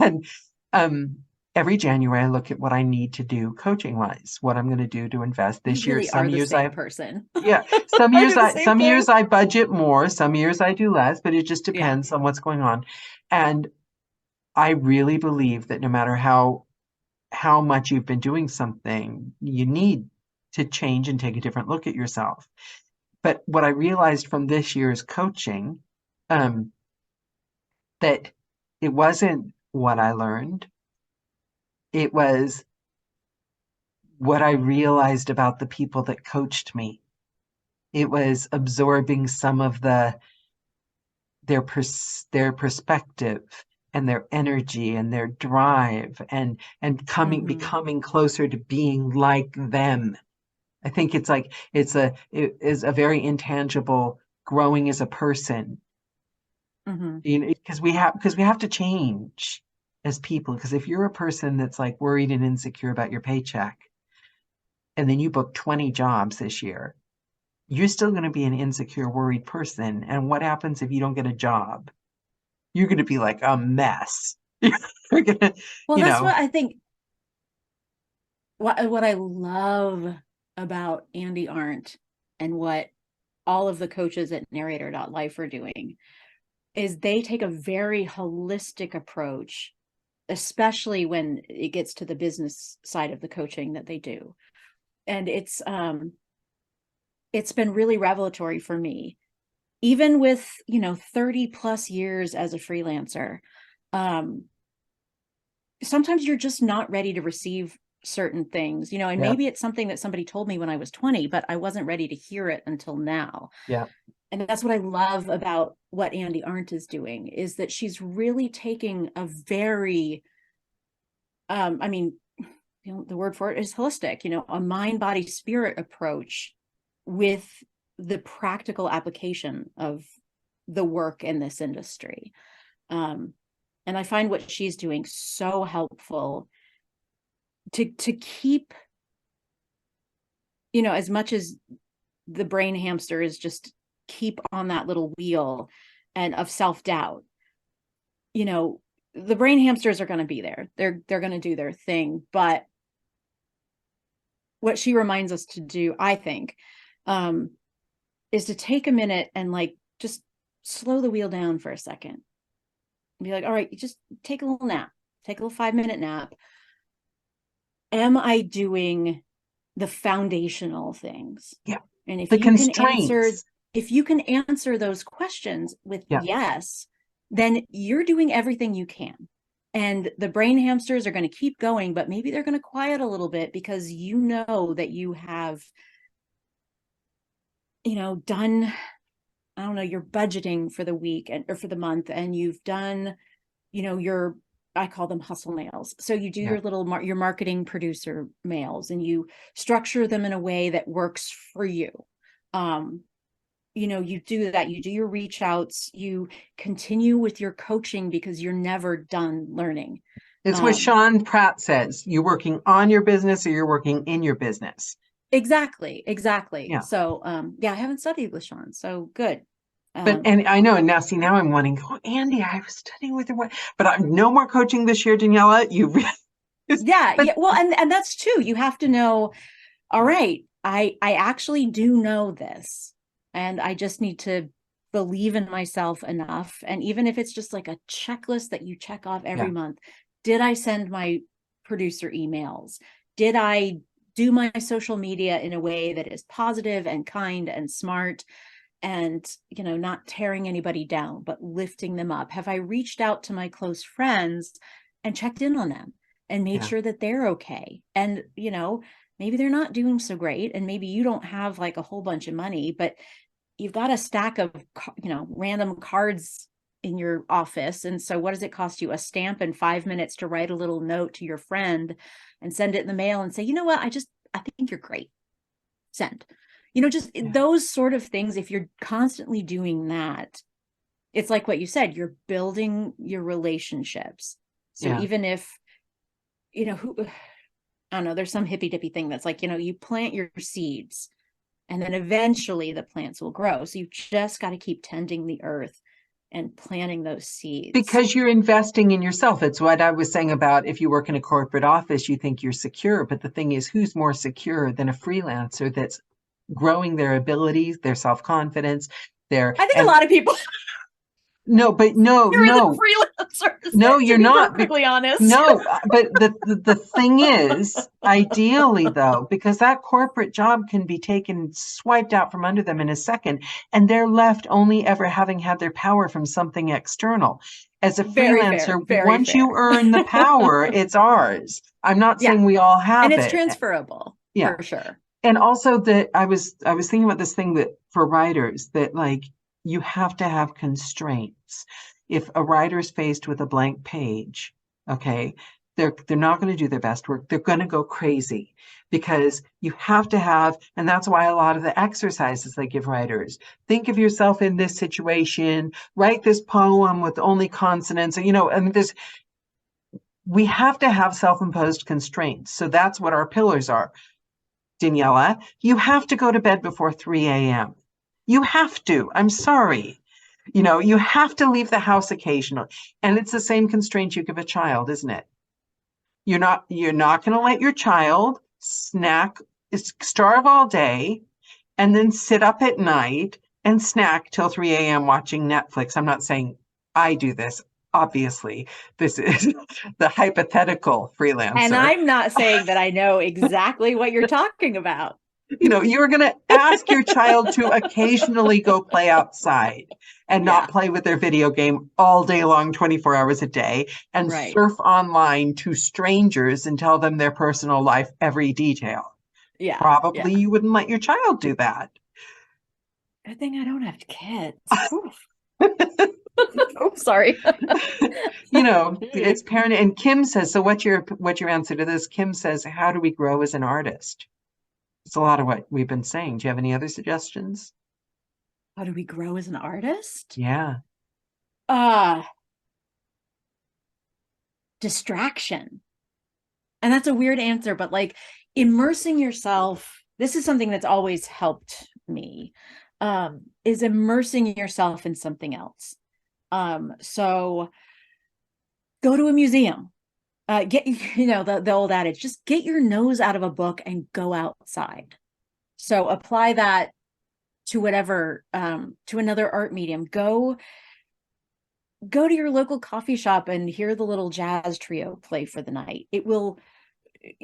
and um, every January I look at what I need to do coaching wise, what I'm going to do to invest You this year. really Some are the years same I person. yeah, I do the same some thing. years I budget more, some years I do less, but it just Yeah. depends on what's going on, and I really believe that no matter how much you've been doing something, you need to change and take a different look at yourself. But what I realized from this year's coaching, um, that it wasn't what I learned, it was what I realized about the people that coached me. It was absorbing some of their perspective and their energy and their drive and Mhm. becoming closer to being like them. I think it is a very intangible growing as a person, Mhm. you know, because we have to change as people. Because if you're a person that's like worried and insecure about your paycheck, and then you book 20 jobs this year, you're still going to be an insecure, worried person. And what happens if you don't get a job? You're going to be like a mess. You're gonna, Well, you that's know, what I think. What I love about Andy Arndt and what all of the coaches at Narrator.life are doing is they take a very holistic approach, especially when it gets to the business side of the coaching that they do. And it's been really revelatory for me, even with 30 plus years as a freelancer. um Sometimes you're just not ready to receive certain things, and yeah, maybe it's something that somebody told me when I was 20, but I wasn't ready to hear it until now. yeah, And that's what I love about what Andy Arndt is doing, is that she's really taking a very I mean, the word for it is holistic, a mind, body, spirit approach with the practical application of the work in this industry. Um, and I find what she's doing so helpful to keep, as much as the brain hamster is just keep on that little wheel and of self-doubt, you know, the brain hamsters are going to be there. They're going to do their thing, but what she reminds us to do, I think, um, is to take a minute and like just slow the wheel down for a second and be like, all right, just take a little nap, take a little 5-minute nap. Am I doing the foundational things? yeah. And The constraints. if you can answer those questions with Yeah, yes, then you're doing everything you can. And the brain hamsters are going to keep going, but maybe they're going to quiet a little bit because you know that you have, done, I don't know, your budgeting for the week or for the month, and you've done, your, I call them hustle mails. So you do yeah, your little your marketing producer mails, and you structure them in a way that works for you. Um, you do that, you do your reach outs, you continue with your coaching because you're never done learning. it's what Um, Sean Pratt says. You're working on your business or you're working in your business. exactly. Yeah. So, yeah, I haven't studied with Sean, so good. But Um, and I know, and now see, now I'm wanting, oh, Andy, I was studying with her, but I'm no more coaching this year, Daniela. You really, but yeah. Well, and that's too, you have to know, all right, I actually do know this, and I just need to believe in myself enough. And even if it's just like a checklist that you check off every yeah, month, did I send my producer emails? Did I do my social media in a way that is positive and kind and smart, and not tearing anybody down but lifting them up? Have I reached out to my close friends and checked in on them and made yeah, sure that they're okay? And maybe they're not doing so great, and maybe you don't have like a whole bunch of money, but you've got a stack of, random cards in your office. And so what does it cost you? A stamp and 5 minutes to write a little note to your friend and send it in the mail and say, you know what? I think you're great. Send, just those sort of things. If you're constantly doing that, it's like what you said, you're building your relationships. So even if, I don't know, there's some hippy dippy thing that's like, you plant your seeds and then eventually the plants will grow. So you just got to keep tending the earth and planting those seeds. Because you're investing in yourself. It's what I was saying about if you work in a corporate office, you think you're secure. But the thing is, who's more secure than a freelancer that's growing their abilities, their self-confidence, I think a lot of people. No, but no. Freelancers. No, you're not. Perfectly honest. No, but the thing is, ideally though, because that corporate job can be taken, swiped out from under them in a second, and they're left only ever having had their power from something external. As a freelancer, once you earn the power, it's ours. I'm not saying we all have it. And it's transferable. For sure. And also that I was thinking about this thing that for writers that like you have to have constraints. If a writer is faced with a blank page, okay, they're not going to do their best work. They're going to go crazy because you have to have, and that's why a lot of the exercises they give writers, think of yourself in this situation, write this poem with only consonants, we have to have self-imposed constraints. So that's what our pillars are. Daniela, you have to go to bed before 3 a.m. You have to. I'm sorry. You have to leave the house occasionally. And it's the same constraint you give a child, isn't it? You're not going to let your child starve all day and then sit up at night and snack till 3 a.m. watching Netflix. I'm not saying I do this. Obviously, this is the hypothetical freelancer. And I'm not saying that I know exactly what you're talking about. You're going to ask your child to occasionally go play outside and not play with their video game all day long, 24 hours a day, and surf online to strangers and tell them their personal life, every detail. Yeah. Probably you wouldn't let your child do that. Good thing I don't have kids. Oh, sorry. It's parenting. And Kim says, so what's your answer to this? Kim says, how do we grow as an artist? It's a lot of what we've been saying. Do you have any other suggestions? How do we grow as an artist? Yeah. Distraction. And that's a weird answer, but like immersing yourself, this is something that's always helped me, is immersing yourself in something else. So go to a museum. Get the old adage, just get your nose out of a book and go outside. So apply that to whatever, to another art medium. Go to your local coffee shop and hear the little jazz trio play for the night. It will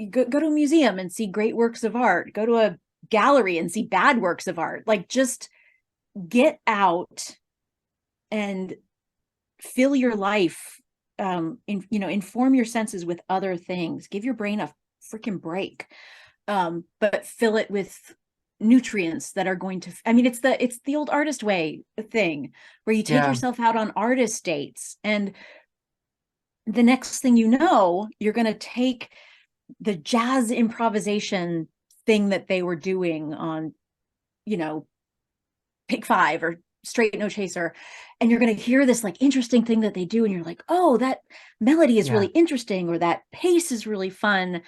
go to a museum and see great works of art. Go to a gallery and see bad works of art. Like just get out and fill your life. Inform your senses with other things. Give your brain a freaking break, but fill it with nutrients that are going to. It's the old artist way thing where you take yourself out on artist dates, and the next thing you know, you're going to take the jazz improvisation thing that they were doing on, Pick 5 or Straight No Chaser, and you're going to hear this like interesting thing that they do, and you're like, oh, that melody is really interesting, or that pace is really fun.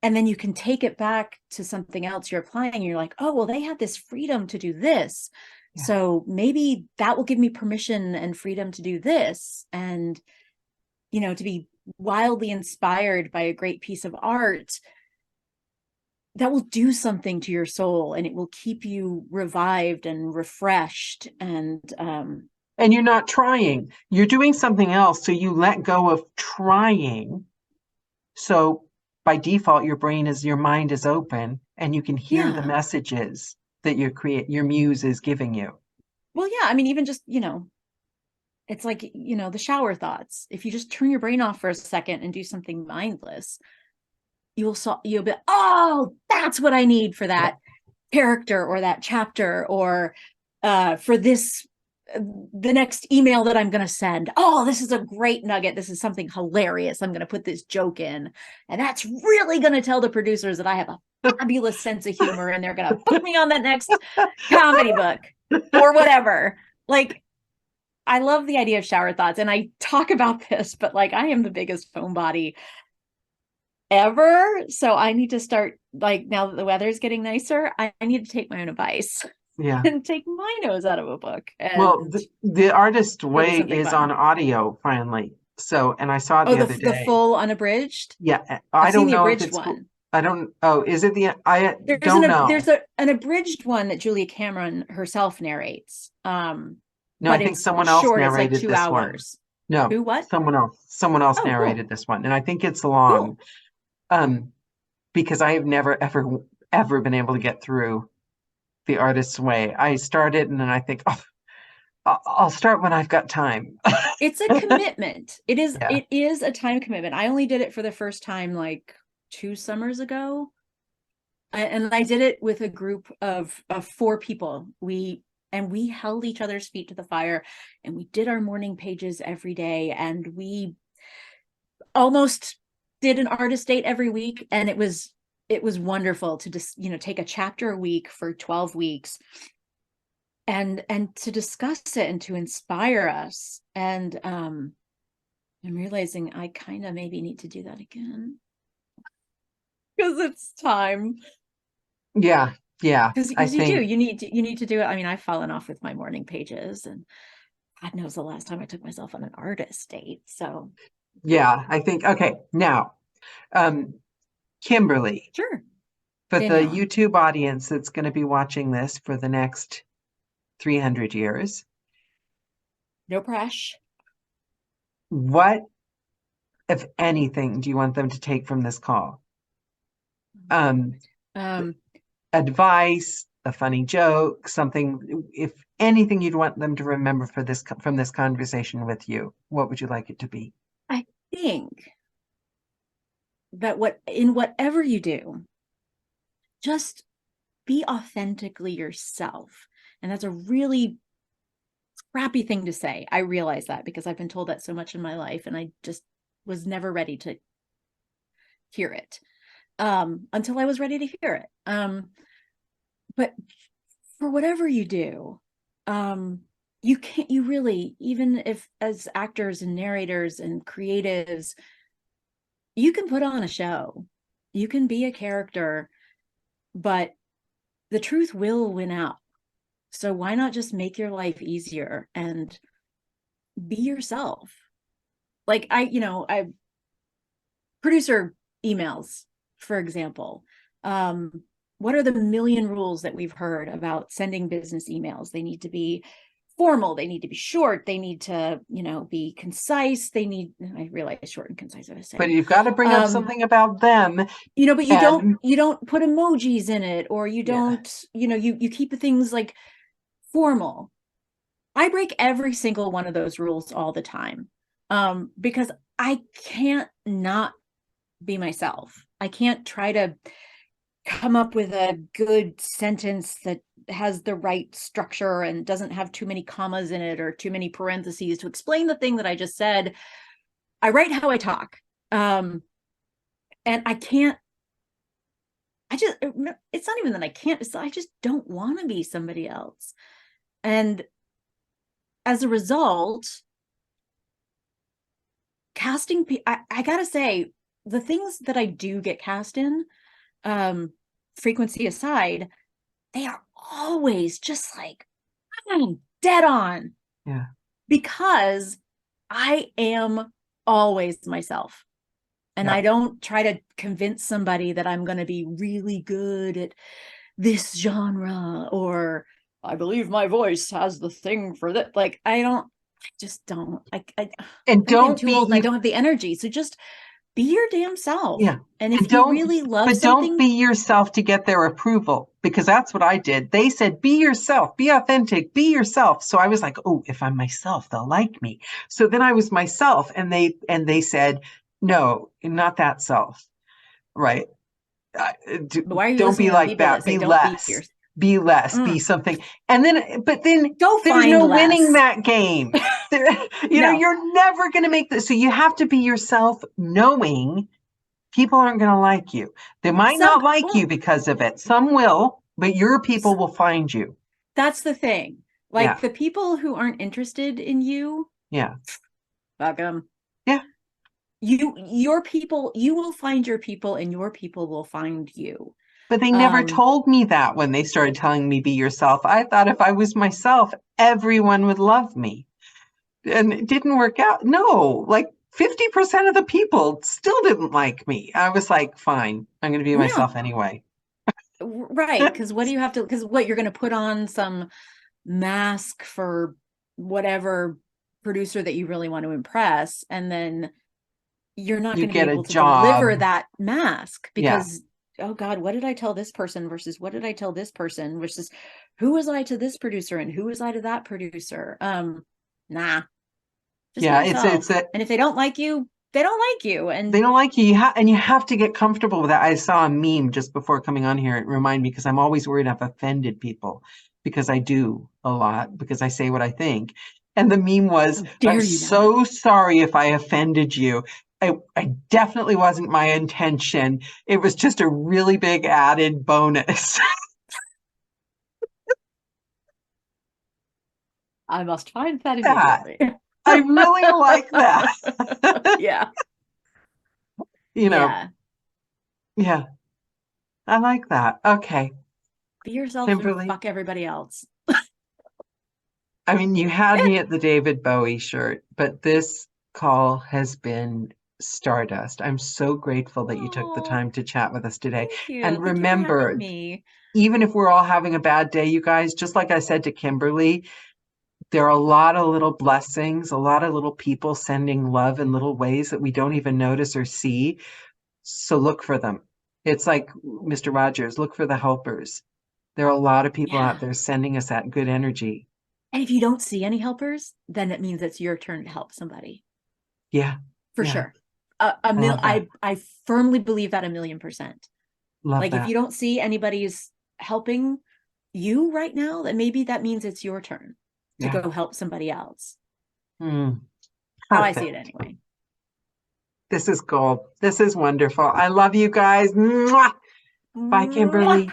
And then you can take it back to something else you're applying, and you're like, oh, well, they had this freedom to do this, so maybe that will give me permission and freedom to do this, and to be wildly inspired by a great piece of art that will do something to your soul, and it will keep you revived and refreshed. And you're not trying, you're doing something else. So you let go of trying. So by default, your mind is open, and you can hear the messages that your muse is giving you. Well, yeah. Even just, it's like, the shower thoughts. If you just turn your brain off for a second and do something mindless, you'll be, oh, that's what I need for that character or that chapter, or for this, the next email that I'm going to send. Oh, this is a great nugget. This is something hilarious. I'm going to put this joke in. And that's really going to tell the producers that I have a fabulous sense of humor and they're going to put me on that next comedy book or whatever. Like, I love the idea of shower thoughts. And I talk about this, but like, I am the biggest foam body ever. So I need to start, like, now that the weather's getting nicer, I need to take my own advice. Yeah. And take my nose out of a book. And well, the Artist Way is fun. on audio finally. So, and I saw it the other day. The full unabridged? Yeah. I've don't seen the know abridged if it's one. I don't, oh, is it There's don't know. There's an abridged one that Julia Cameron herself narrates. No, but I think someone else short, narrated it's like 2 this hours. one. No. Who, what? Someone else Oh, narrated cool. this one. And I think it's long. Cool. Because I have never, ever been able to get through The Artist's Way. I started and then I think, oh, I'll start when I've got time. It's a commitment. It is, Yeah. It is a time commitment. I only did it for the first time like 2 summers ago. And I did it with a group of 4 people. We held each other's feet to the fire and we did our morning pages every day. And we almost did an artist date every week. And it was wonderful to just, take a chapter a week for 12 weeks and to discuss it and to inspire us. And I'm realizing I kind of maybe need to do that again because it's time. Yeah. Because you need to do it. I mean, I've fallen off with my morning pages, and God knows the last time I took myself on an artist date. So yeah, I think, okay, now, Kimberly. Sure. For Daniela. the YouTube audience that's going to be watching this for the next 300 years. No pressure. What, if anything, do you want them to take from this call? Advice, a funny joke, something, if anything you'd want them to remember from this conversation with you, what would you like it to be? I think that whatever you do, just be authentically yourself. And that's a really crappy thing to say. I realize that because I've been told that so much in my life and I just was never ready to hear it until I was ready to hear it. But for whatever you do, you really, even if as actors and narrators and creatives, you can put on a show, you can be a character, but the truth will win out. So why not just make your life easier and be yourself? Like I producer emails, for example. What are the million rules that we've heard about sending business emails? They need to be formal. They need to be short. They need to, be concise. I realize short and concise, I was saying. But you've got to bring up something about them. But you don't put emojis in it, or you don't, you keep things like formal. I break every single one of those rules all the time. Because I can't not be myself. I can't try to come up with a good sentence that has the right structure and doesn't have too many commas in it or too many parentheses to explain the thing that I just said. I write how I talk. And I can't, it's not even that I can't, I just don't want to be somebody else. And as a result, casting, I gotta say, the things that I do get cast in, frequency aside, they are always just like dead on. Yeah. Because I am always myself. And I don't try to convince somebody that I'm going to be really good at this genre, or I believe my voice has the thing for that. Like, I just don't. I'm too old and I don't have the energy. So just be your damn self. Yeah. And if you really love something, don't be yourself to get their approval, because that's what I did. They said, be yourself, be authentic, be yourself. So I was like, oh, if I'm myself, they'll like me. So then I was myself, and they said, no, not that self. Right. why are you don't be like that. Be less. be less, be something. And then, but then Go there's find no less. winning that game. You know, No. you're never going to make this. So you have to be yourself, knowing people aren't going to like you. They might not like you because of it. Some will, but your people will find you. That's the thing. Like Yeah. the people who aren't interested in you, Yeah. fuck them. Yeah. Your people, you will find your people, and your people will find you. But they never told me that when they started telling me be yourself. I thought if I was myself, everyone would love me. And it didn't work out. No, like 50% of the people still didn't like me. I was like, fine, I'm going to be myself anyway. Right. Because what do you have to, because what, you're going to put on some mask for whatever producer that you really want to impress, and then you're not going to be able to deliver that mask because, oh God, what did I tell this person versus what did I tell this person versus who was I to this producer and who was I to that producer? Nah. Just it's and if they don't like you, they don't like you, and they don't like you. And you have to get comfortable with that. I saw a meme just before coming on here. It reminded me, because I'm always worried I've offended people, because I do a lot, because I say what I think. And the meme was, I'm so sorry if I offended you. I definitely wasn't my intention. It was just a really big added bonus. I must find that immediately. I really like that. Yeah. You know. Yeah. I like that. Okay. Be yourself, Kimberly, and fuck everybody else. I mean, you had me at the David Bowie shirt, but this call has been stardust. I'm so grateful that you took the time to chat with us today. Thank you. And remember, you for having me. Even if we're all having a bad day, you guys, just like I said to Kimberly, there are a lot of little blessings, a lot of little people sending love in little ways that we don't even notice or see. So look for them. It's like Mr. Rogers, look for the helpers. There are a lot of people out there sending us that good energy. And if you don't see any helpers, then it means it's your turn to help somebody. Yeah. For sure. I firmly believe that 1,000,000%. Love that. If you don't see anybody's helping you right now, then maybe that means it's your turn to go help somebody else. How I see it anyway. This is gold. This is wonderful. I love you guys. Mwah! Bye, Kimberly.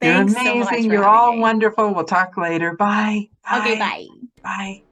Thanks. You're amazing. So much. You're all wonderful. We'll talk later. Bye. Okay, bye. Bye.